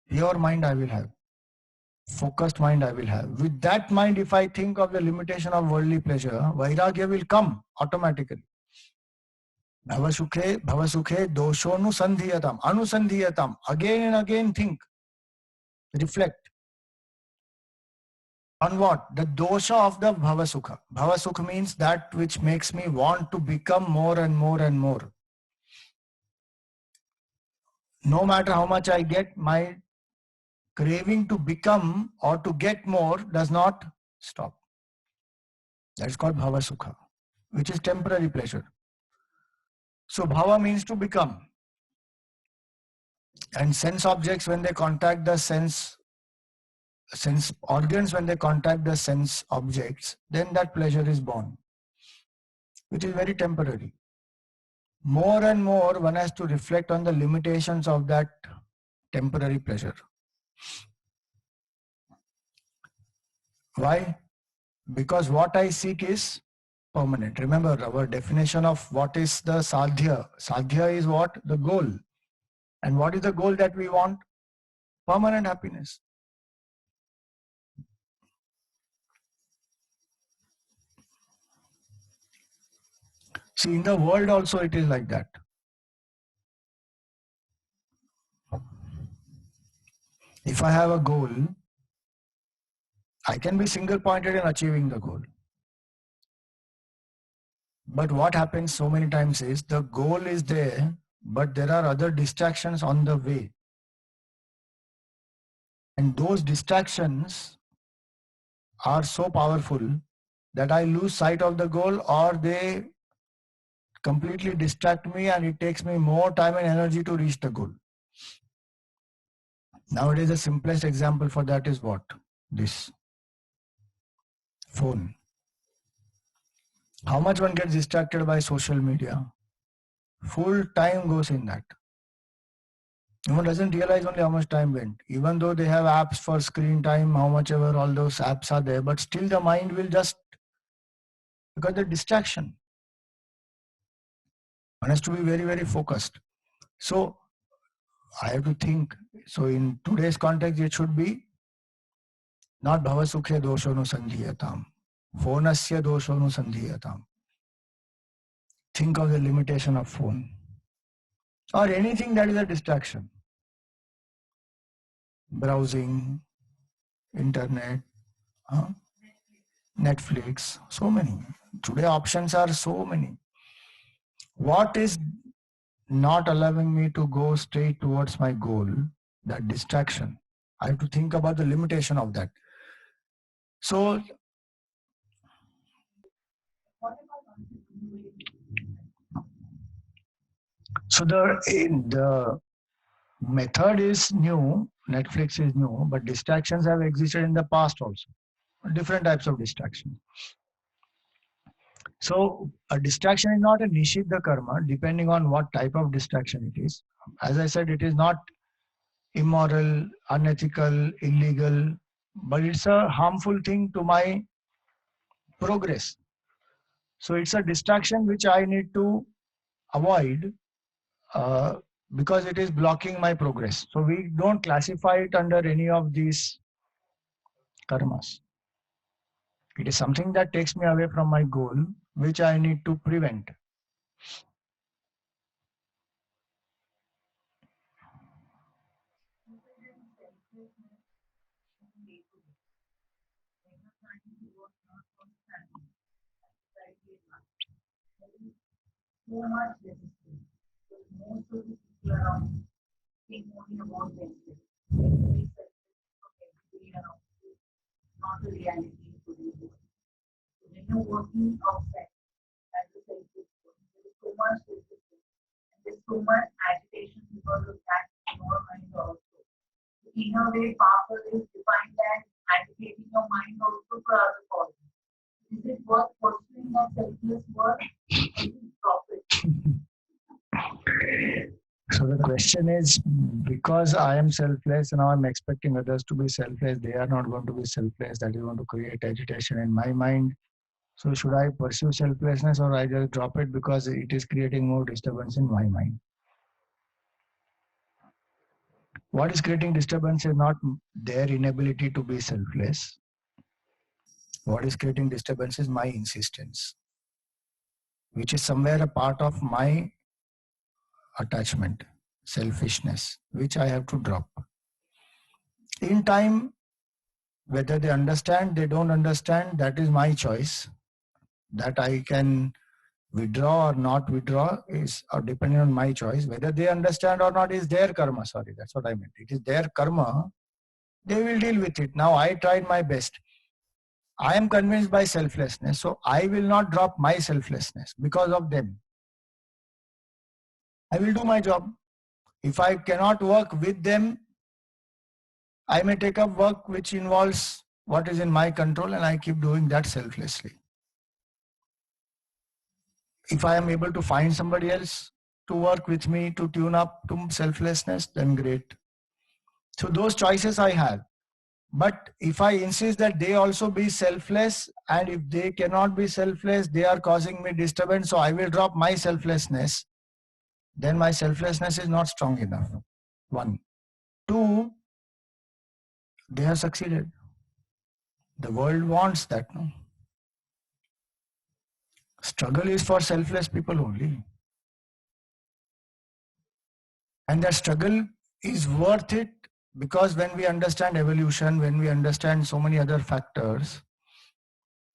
Pure mind I will have. Focused mind I will have. With that mind, if I think of the limitation of worldly pleasure, vairagya will come automatically. Bhavasukhe dosho nu sandhiyatam. Anusandhiyatam. Again and again think. Reflect. On what? The dosha of the bhavasukha. Bhavasukha means that which makes me want to become more and more and more. No matter how much I get, my craving to become or to get more does not stop. That's called bhavasukha, which is temporary pleasure. So bhava means to become. And sense objects, when they contact the sense organs, when they contact the sense objects, then that pleasure is born, which is very temporary. More and more one has to reflect on the limitations of that temporary pleasure. Why? Because what I seek is permanent. Remember our definition of what is the sadhya. Sadhya is what? The goal. And what is the goal that we want? Permanent happiness. See, in the world also it is like that. If I have a goal, I can be single-pointed in achieving the goal. But what happens so many times is the goal is there, but there are other distractions on the way. And those distractions are so powerful that I lose sight of the goal, or they completely distract me and it takes me more time and energy to reach the goal. Nowadays, the simplest example for that is what? This phone. How much one gets distracted by social media? Full time goes in that. One doesn't realize only how much time went. Even though they have apps for screen time, how much ever all those apps are there, but still the mind will just Because the distraction. One has to be very, very focused. So I have to think. So in today's context, it should be not bhavasukhe doshonu sandhiyatam. Phonasya doshonu sandhiyatam. Think of the limitation of phone. Or anything that is a distraction. Browsing, internet, Netflix, so many. Today options are so many. What is not allowing me to go straight towards my goal? That distraction. I have to think about the limitation of that. So the method is new, Netflix is new, but distractions have existed in the past also. Different types of distraction. So a distraction is not a nishiddha karma, depending on what type of distraction it is. As I said, it is not immoral, unethical, illegal, but it's a harmful thing to my progress. So it's a distraction which I need to avoid because it is blocking my progress. So we don't classify it under any of these karmas. It is something that takes me away from my goal, which I need to prevent. So much resistance. So most of the people around think only about themselves. Very selfish of everybody around you, not the reality in today's world. So when you're working outside, as a selfish person, there is so much resistance and there's so much agitation because of that in your mind also. So in a way, Papa is defined as agitating your mind also for other causes. Is it worth pursuing a selfless work? Profit. So the question is, because I am selfless and now I'm expecting others to be selfless, they are not going to be selfless. That is going to create agitation in my mind. So should I pursue selflessness or I just drop it because it is creating more disturbance in my mind? What is creating disturbance is not their inability to be selfless. What is creating disturbance is my insistence, which is somewhere a part of my attachment, selfishness, which I have to drop. In time, whether they understand, they don't understand, that is my choice. That I can withdraw or not withdraw is depending on my choice. Whether they understand or not is their karma. Sorry, that's what I meant. It is their karma. They will deal with it. Now I tried my best. I am convinced by selflessness, so I will not drop my selflessness because of them. I will do my job. If I cannot work with them, I may take up work which involves what is in my control and I keep doing that selflessly. If I am able to find somebody else to work with me to tune up to selflessness, then great. So those choices I have. But if I insist that they also be selfless, and if they cannot be selfless, they are causing me disturbance, so I will drop my selflessness, then my selflessness is not strong enough. One. Two, they have succeeded. The world wants that. No? Struggle is for selfless people only. And that struggle is worth it because when we understand evolution, when we understand so many other factors,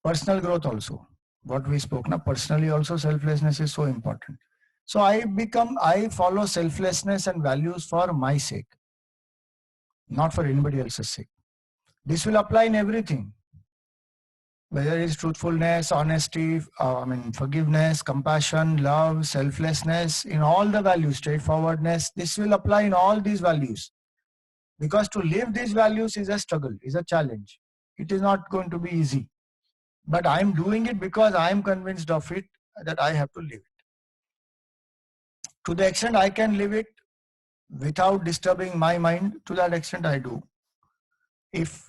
personal growth also, what we spoke now, personally also selflessness is so important. So I follow selflessness and values for my sake, not for anybody else's sake. This will apply in everything, whether it's truthfulness, honesty, forgiveness, compassion, love, selflessness, in all the values, straightforwardness, this will apply in all these values. Because to live these values is a struggle, is a challenge. It is not going to be easy. But I am doing it because I am convinced of it, that I have to live it. To the extent I can live it without disturbing my mind, to that extent I do. If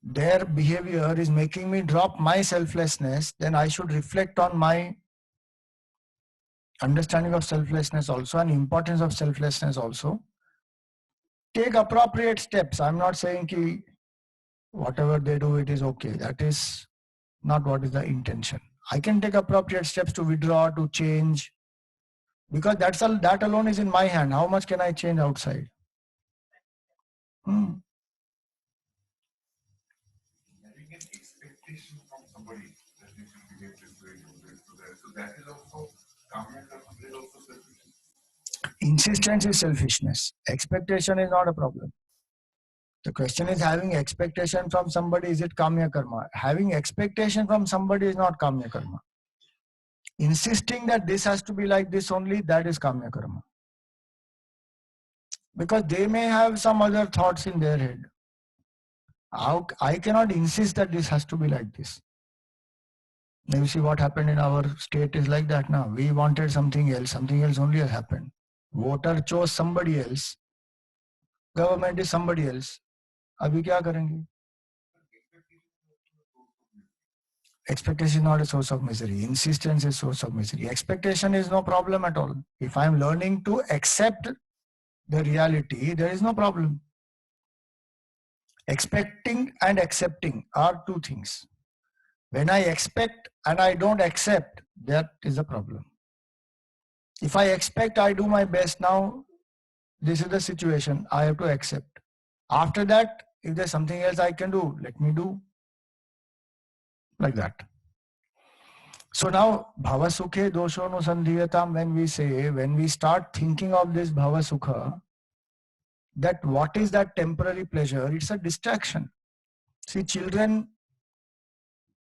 their behavior is making me drop my selflessness, then I should reflect on my understanding of selflessness also and importance of selflessness also. Take appropriate steps. I'm not saying ki whatever they do, it is okay. That is not what is the intention. I can take appropriate steps to withdraw, to change, because that alone is in my hand. How much can I change outside? Hmm. Having an expectation from somebody that they should behave this way, do this, do that. So that is also Kamya Karma is also selfishness. Insistence is selfishness. Expectation is not a problem. The question is having expectation from somebody, is it Kamya Karma? Having expectation from somebody is not Kamya Karma. Insisting that this has to be like this only, that is Kamya Karma. Because they may have some other thoughts in their head. I cannot insist that this has to be like this. Now you see what happened in our state is like that now. We wanted something else only has happened. Voter chose somebody else. Government is somebody else. Abhi kya karenge? Expectation is not a source of misery. Insistence is source of misery. Expectation is no problem at all. If I am learning to accept the reality, there is no problem. Expecting and accepting are two things. When I expect and I don't accept, that is a problem. If I expect, I do my best. Now, this is the situation. I have to accept. After that, if there's something else I can do, let me do. Like that. So now, bhava sukhe dosho nusandhiyatam, when we start thinking of this bhava sukha, that what is that temporary pleasure? It's a distraction. See, children,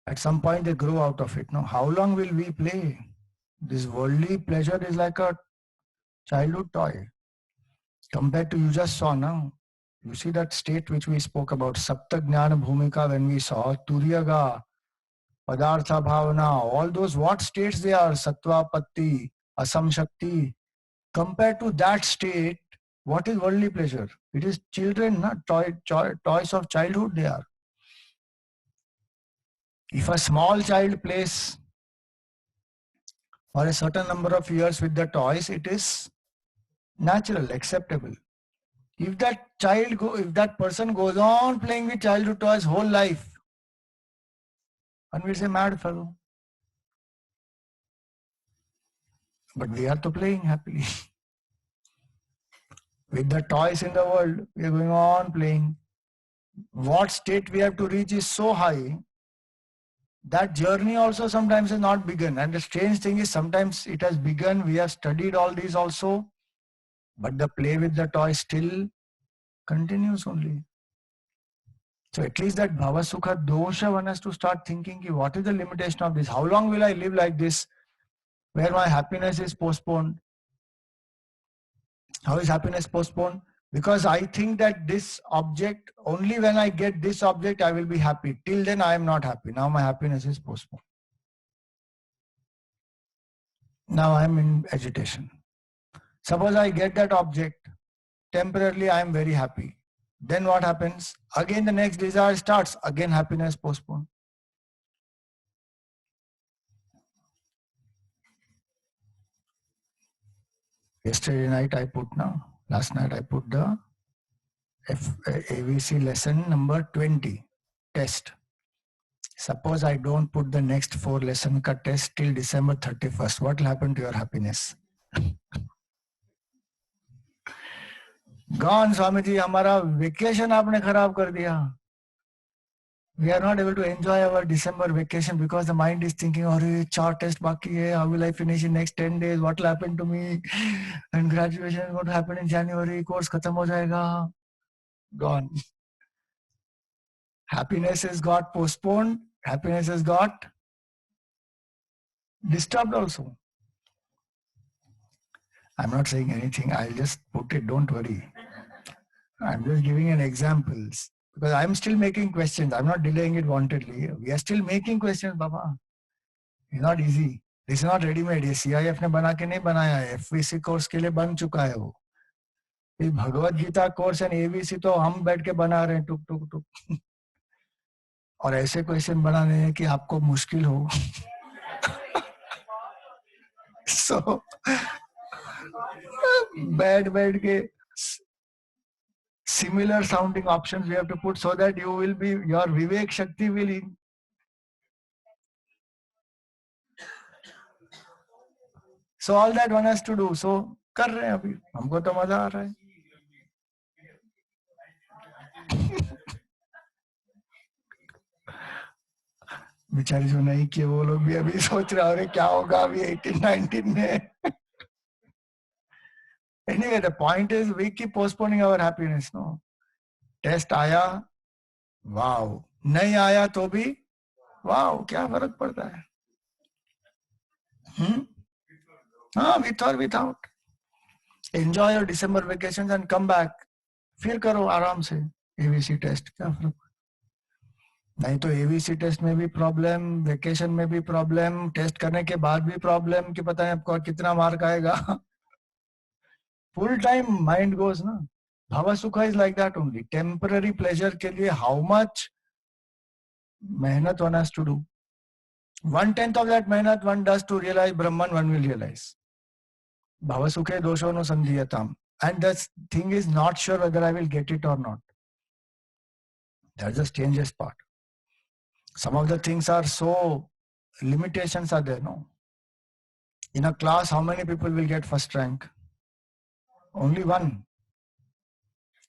at some point they grow out of it. Now, how long will we play? This worldly pleasure is like a childhood toy. Compared to, you just saw now, you see that state which we spoke about, Sapta Jnana Bhumika, when we saw Turyaga, Padartha Bhavana, all those, what states they are, Sattva Patti, Asam Shakti. Compared to that state, what is worldly pleasure? It is children, not toys of childhood they are. If a small child plays for a certain number of years with the toys, it is natural, acceptable. If that person goes on playing with childhood toys whole life, one will say mad fellow. But we are to playing happily. With the toys in the world, we are going on playing. What state we have to reach is so high, that journey also sometimes is not begun. And the strange thing is, sometimes it has begun, we have studied all these also, but the play with the toy still continues only. So at least that bhava sukha dosha, one has to start thinking, what is the limitation of this? How long will I live like this, where my happiness is postponed? How is happiness postponed? Because I think that this object, only when I get this object, I will be happy. Till then, I am not happy. Now my happiness is postponed. Now I am in agitation. Suppose I get that object, temporarily I am very happy. Then what happens? Again the next desire starts, again happiness postponed. Yesterday night I put last night I put the AVC lesson number 20 test. Suppose I don't put the next 4 lesson ka test till December 31st. What will happen to your happiness? Gone, Swamiji, हमारा vacation आपने खराब कर दिया. We are not able to enjoy our December vacation because the mind is thinking, oh, 4 test baki hai, how will I finish in next 10 days? What will happen to me? And graduation is going to happen in January. Course khatam ho jayega. Gone. Happiness has got postponed. Happiness has got disturbed also. I'm not saying anything. I'll just put it. Don't worry. I'm just giving an examples. Because I'm still making questions. I'm not delaying it wantedly. We are still making questions, Baba. It's not easy. This is not ready-made. ये CIF ने बना के नहीं बनाया है. FVC course के लिए बन चुका है वो. ये Bhagavad Gita course and AVC तो हम बैठ के बना रहे हैं टुक टुक टुक. और ऐसे क्वेश्चन बनाने हैं कि आपको मुश्किल हो. So बैठ के similar sounding options we have to put so that you will be, your Vivek Shakti will in. So all that one has to do. So कर रहे हैं अभी, हमको तो मजा आ रहा है. बेचारे जो नहीं किए वो लोग भी अभी सोच रहे हैं क्या होगा अभी 18-19 में. Anyway, the point is we keep postponing our happiness. No, test आया, वाओ, नहीं आया तो भी वाओ, क्या फर्क पड़ता है. हाँ, with or without. Enjoy your December vacations and come back. फिर करो आराम से एबीसी टेस्ट, क्या फर्क. नहीं तो एबीसी टेस्ट में भी प्रॉब्लम, वेकेशन में भी प्रॉब्लम, टेस्ट करने के बाद भी प्रॉब्लम कि पता है आपको कितना मार्क आएगा. फुल टाइम माइंड गोज ना. भव सुख is like that only. Temporary pleasure के लिए हाउ मच मेहनत one has to do. 1/10 of that mehnat one does to realize Brahman, one will realize. Bhavasukhe doshono sandhiyatam. And the thing is not sure whether I will get it or not. That's the strangest part. Some of the things are so, limitations are there, no? In a class, how many people will get first rank? Only one.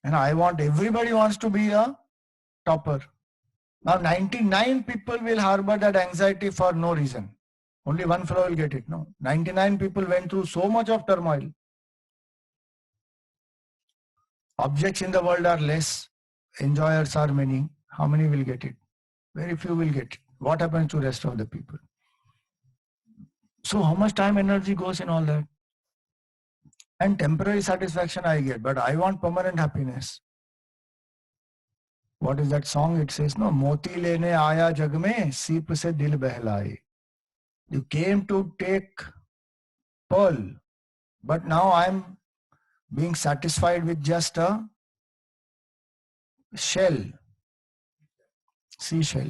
And everybody wants to be a topper. Now 99 people will harbor that anxiety for no reason. Only one fellow will get it. No, 99 people went through so much of turmoil. Objects in the world are less. Enjoyers are many. How many will get it? Very few will get it. What happens to rest of the people? So how much time, energy goes in all that? And temporary satisfaction I get, but I want permanent happiness. What is that song? It says, no, moti lene aaya jag mein, seep se dil behlaye. You came to take pearl, but now I'm being satisfied with just a shell, seashell.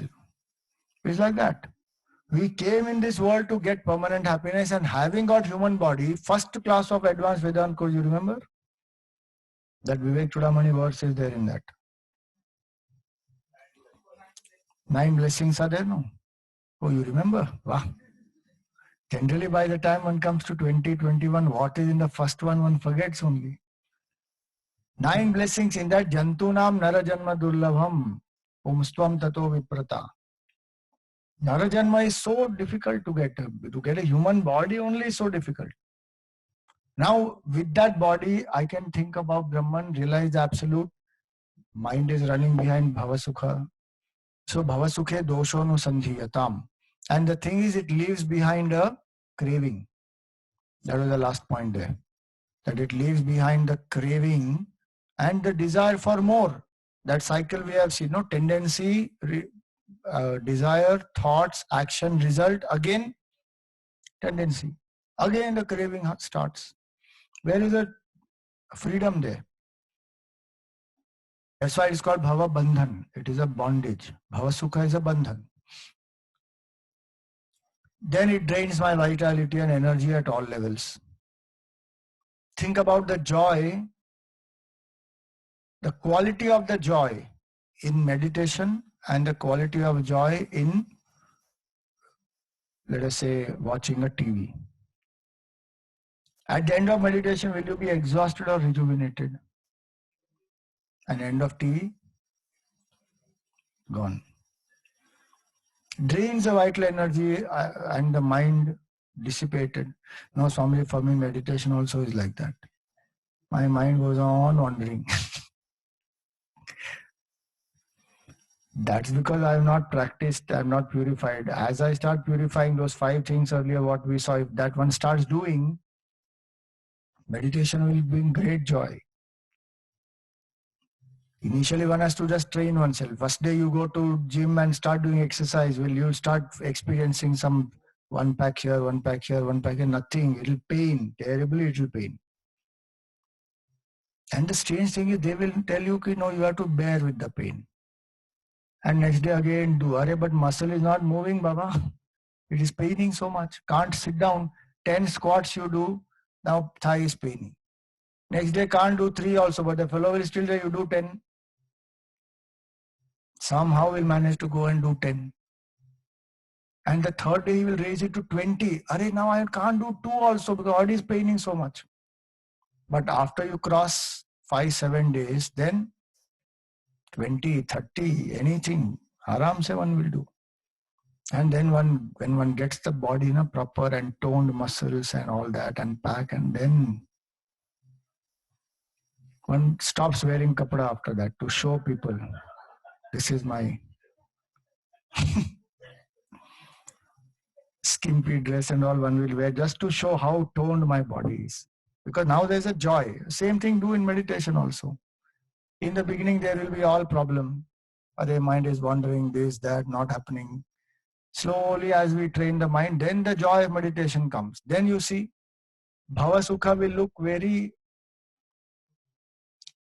It's like that. We came in this world to get permanent happiness, and having got human body, first class of advanced Vedanta course, you remember? That Vivek Chudamani verse is there in that. 9 blessings are there, no? Oh, you remember? Wow. Generally, by the time one comes to 2021, what is in the first one forgets only. 9 blessings in that. Jantunam narajanma durlabham umstvam tato viprata. Narajanma is so difficult to get. To get a human body only is so difficult. Now, with that body, I can think about Brahman, realize the absolute. Mind is running behind Bhavasukha. So, Bhavasukhe doshono sandhiyatam. And the thing is, it leaves behind a craving. That was the last point there. That it leaves behind the craving and the desire for more. That cycle we have seen, no? Tendency, desire, thoughts, action, result, again tendency. Again the craving starts. Where is the freedom there? That's why it's called Bhava Bandhan. It is a bondage. Bhava Sukha is a bandhan. Then it drains my vitality and energy at all levels. Think about the joy, the quality of the joy in meditation and the quality of joy in, let us say, watching a TV. At the end of meditation, will you be exhausted or rejuvenated? And end of TV, gone. Drains the vital energy and the mind dissipated. No, Swami, for me, meditation also is like that. My mind goes on wandering. That's because I have not practiced, I have not purified. As I start purifying those 5 things earlier, what we saw, if that one starts doing, meditation will bring great joy. Initially, one has to just train oneself. First day you go to gym and start doing exercise, well, you'll start experiencing some 1 pack here, 1 pack here, 1 pack here, nothing. It'll pain, terribly it'll pain. And the strange thing is they will tell you, no, you have to bear with the pain. And next day again do. Arey, but muscle is not moving, Baba. It is paining so much. Can't sit down. 10 squats you do. Now thigh is paining. Next day can't do 3 also, but the fellow will still say you do 10. Somehow we'll manage to go and do 10. And the third day he will raise it to 20. Arey, now I can't do 2 also because body is paining so much. But after you cross 5-7 days, then 20, 30, anything, aram se one will do. And then when one gets the body in a proper and toned muscles and all that and pack, and then one stops wearing kapda after that to show people, this is my skimpy dress and all one will wear just to show how toned my body is. Because now there's a joy. Same thing do in meditation also. In the beginning there will be all problem. Their mind is wandering, this, that, not happening. Slowly as we train the mind, then the joy of meditation comes. Then you see, Bhava Sukha will look very,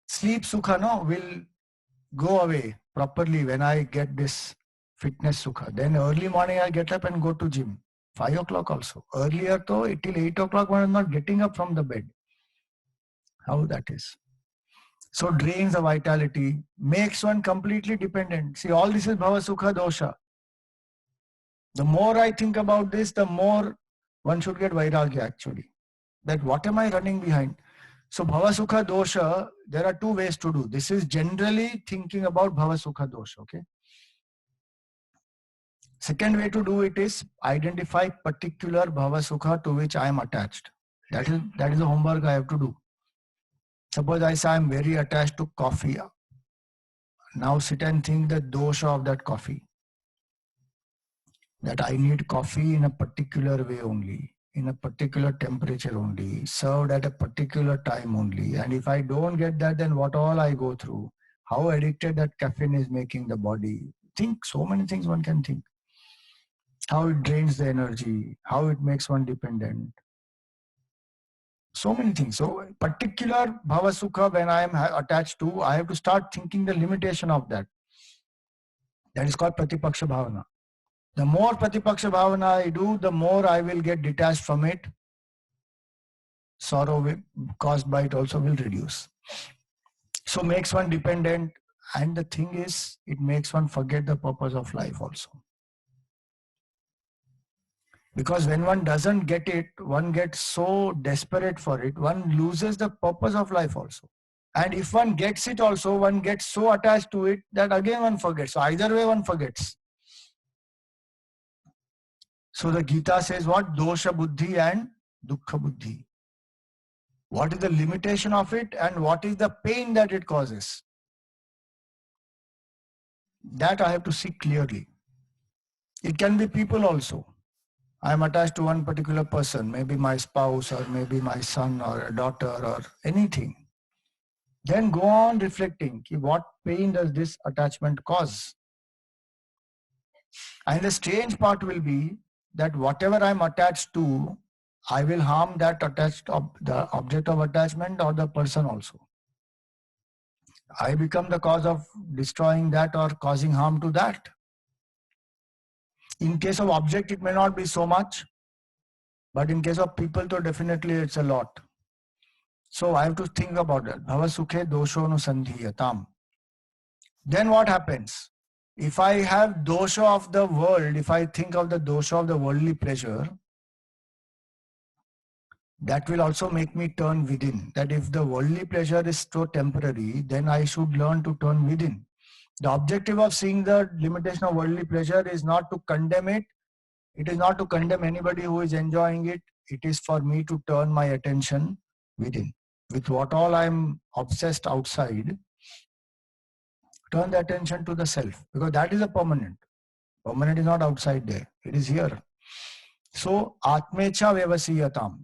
sleep Sukha will go away properly when I get this fitness Sukha. Then early morning I get up and go to gym. 5 o'clock also. Earlier though, till 8 o'clock one is not getting up from the bed. How that is. So drains the vitality, makes one completely dependent. See, all this is Bhava Sukha dosha. The more I think about this, the more one should get vairagya actually. That what am I running behind? So Bhava Sukha dosha, there are 2 ways to do. This is generally thinking about Bhava Sukha dosha, okay? Second way to do it is identify particular Bhava Sukha to which I am attached. That is the homework I have to do. Suppose I say I am very attached to coffee. Now sit and think the dosha of that coffee. That I need coffee in a particular way only, in a particular temperature only, served at a particular time only. And if I don't get that, then what all I go through, how addicted that caffeine is making the body. Think so many things one can think. How it drains the energy, how it makes one dependent. So many things. So particular Bhava Sukha when I am attached to, I have to start thinking the limitation of that. That is called Pratipaksha Bhavana. The more Pratipaksha Bhavana I do, the more I will get detached from it. Sorrow caused by it also will reduce. So makes one dependent, and the thing is, it makes one forget the purpose of life also. Because when one doesn't get it, one gets so desperate for it, one loses the purpose of life also. And if one gets it also, one gets so attached to it that again one forgets. So either way one forgets. So the Gita says what? Dosha buddhi and dukkha buddhi. What is the limitation of it and what is the pain that it causes? That I have to see clearly. It can be people also. I am attached to one particular person, maybe my spouse or maybe my son or a daughter or anything. Then go on reflecting, what pain does this attachment cause? And the strange part will be that whatever I am attached to, I will harm that the object of attachment or the person also. I become the cause of destroying that or causing harm to that. In case of object, it may not be so much, but in case of people, though definitely it's a lot. So I have to think about that. Bhava sukhe dosho nusandhiyatam. Then what happens? If I have dosha of the world, if I think of the dosha of the worldly pleasure, that will also make me turn within. That if the worldly pleasure is so temporary, then I should learn to turn within. The objective of seeing the limitation of worldly pleasure is not to condemn it. It is not to condemn anybody who is enjoying it. It is for me to turn my attention within. With what all I am obsessed outside, turn the attention to the self, because that is a permanent. Permanent is not outside there. It is here. So, Atmecha Vyavasiyatam.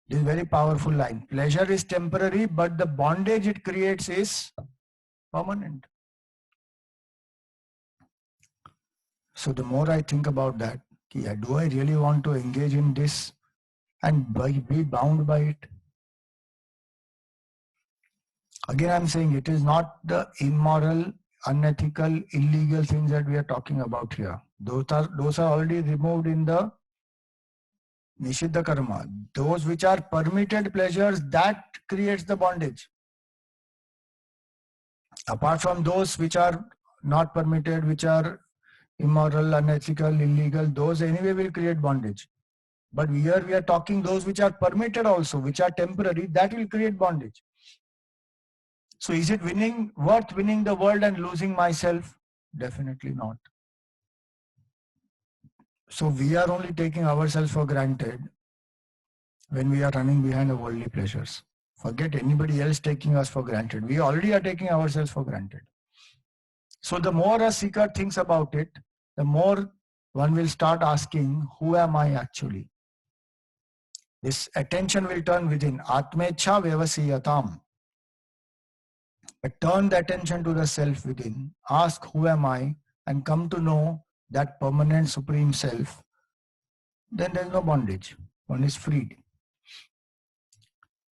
This is a very powerful line. Pleasure is temporary, but the bondage it creates is permanent. So the more I think about that, do I really want to engage in this and be bound by it? Again, I'm saying it is not the immoral unethical, illegal things that we are talking about here. Those are already removed in the Nishiddha karma. Those which are permitted pleasures, that creates the bondage. Apart from those which are not permitted, which are immoral, unethical, illegal, those anyway will create bondage. But here we are talking those which are permitted also, which are temporary, that will create bondage. So is it worth winning the world and losing myself? Definitely not. So we are only taking ourselves for granted when we are running behind the worldly pleasures. Forget anybody else taking us for granted. We already are taking ourselves for granted. So the more a seeker thinks about it, the more one will start asking, who am I actually? This attention will turn within. Atmecha vyavasiyatam. Turn the attention to the self within. Ask, who am I? And come to know that permanent supreme self. Then there is no bondage. One is freed.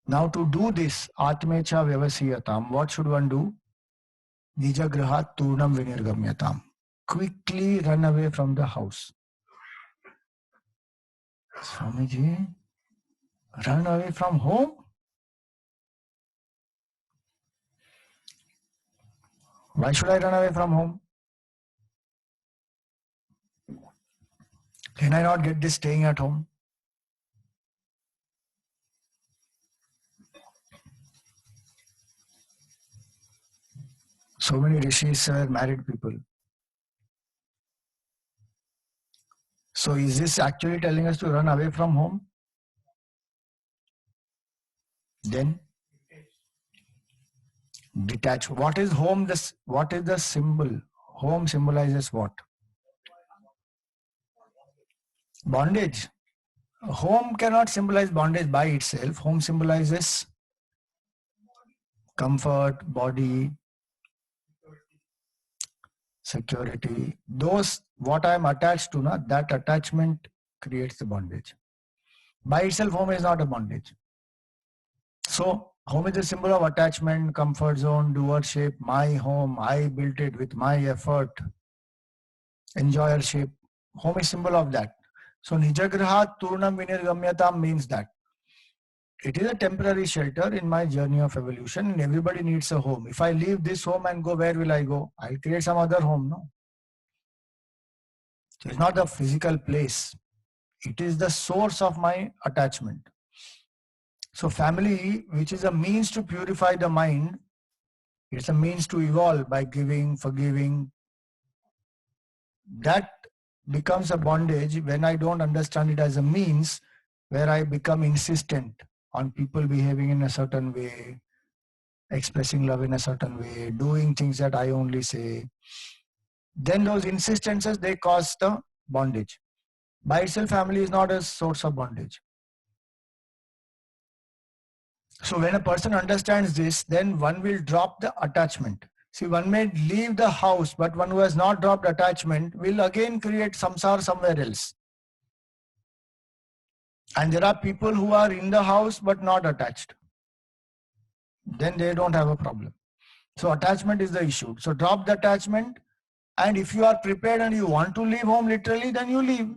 Now to do this, Atmecha vyavasiyatam, what should one do? Nijagrahat turnam vinirgamyatam. Quickly run away from the house. Swamiji, run away from home? Why should I run away from home? Can I not get this staying at home? So many rishis are married people. So is this actually telling us to run away from home? Then detach. What is home? What is the symbol? Home symbolizes what? Bondage. Home cannot symbolize bondage by itself. Home symbolizes comfort, body, security. Those what I am attached to, that attachment creates the bondage. By itself, home is not a bondage. So home is a symbol of attachment, comfort zone, doership, my home, I built it with my effort, enjoyership. Home is symbol of that. So Nijagrahat Turnam Vinirgamyatam means that it is a temporary shelter in my journey of evolution, and everybody needs a home. If I leave this home and go, where will I go? I'll create some other home, no? So it's not the physical place. It is the source of my attachment. So family, which is a means to purify the mind, it's a means to evolve by giving, forgiving. That becomes a bondage when I don't understand it as a means where I become insistent on people behaving in a certain way, expressing love in a certain way, doing things that I only say. Then those insistences, they cause the bondage. By itself, family is not a source of bondage. So when a person understands this, then one will drop the attachment. See, one may leave the house, but one who has not dropped attachment will again create samsara somewhere else. And there are people who are in the house but not attached. Then they don't have a problem. So attachment is the issue. So drop the attachment, and if you are prepared and you want to leave home literally, then you leave.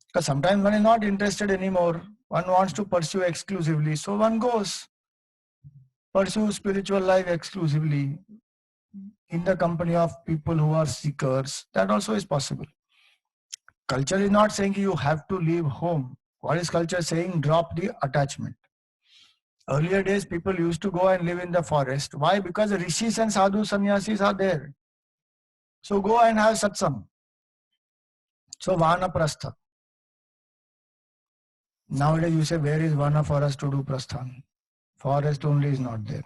Because sometimes one is not interested anymore. One wants to pursue exclusively. So one goes. Pursue spiritual life exclusively in the company of people who are seekers. That also is possible. Culture is not saying you have to leave home. What is culture saying? Drop the attachment. Earlier days, people used to go and live in the forest. Why? Because the rishis and sadhu sannyasis are there. So go and have satsang. So vanaprastha. Nowadays you say, where is vana for us to do prasthan? Forest only is not there.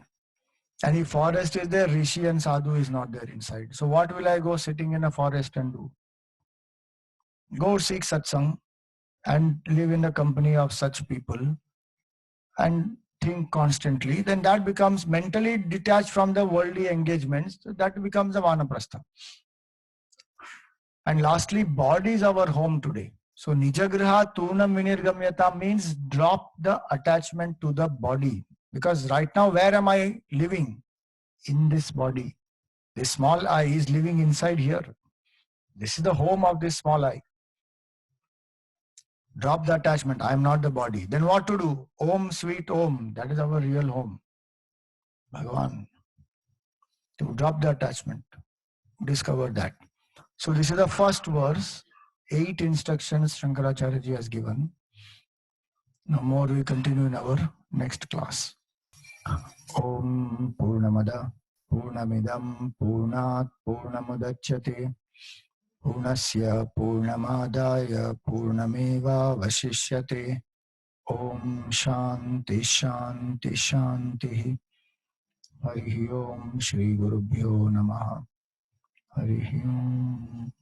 And if forest is there, rishi and sadhu is not there inside. So what will I go sitting in a forest and do? Go seek satsang and live in the company of such people and think constantly. Then that becomes mentally detached from the worldly engagements. So that becomes a vanaprastha. And lastly, body is our home today. So Nijagraha Turnam Vinirgamyata means drop the attachment to the body. Because right now, where am I living? In this body. This small I is living inside here. This is the home of this small I. Drop the attachment. I am not the body. Then what to do? Om, sweet Om. That is our real home. Bhagavan. To drop the attachment. Discover that. So this is the first verse. 8 instructions Shankaracharya ji has given. Now more we continue in our next class. Om Purnamada Purnamidam Purnat Purnamudachyate Purnasya Purnamadaya Purnameva Vasishyate. Om Shanti Shanti Shanti. Hari Om Shri Gurubhyo Namaha. Hari Om.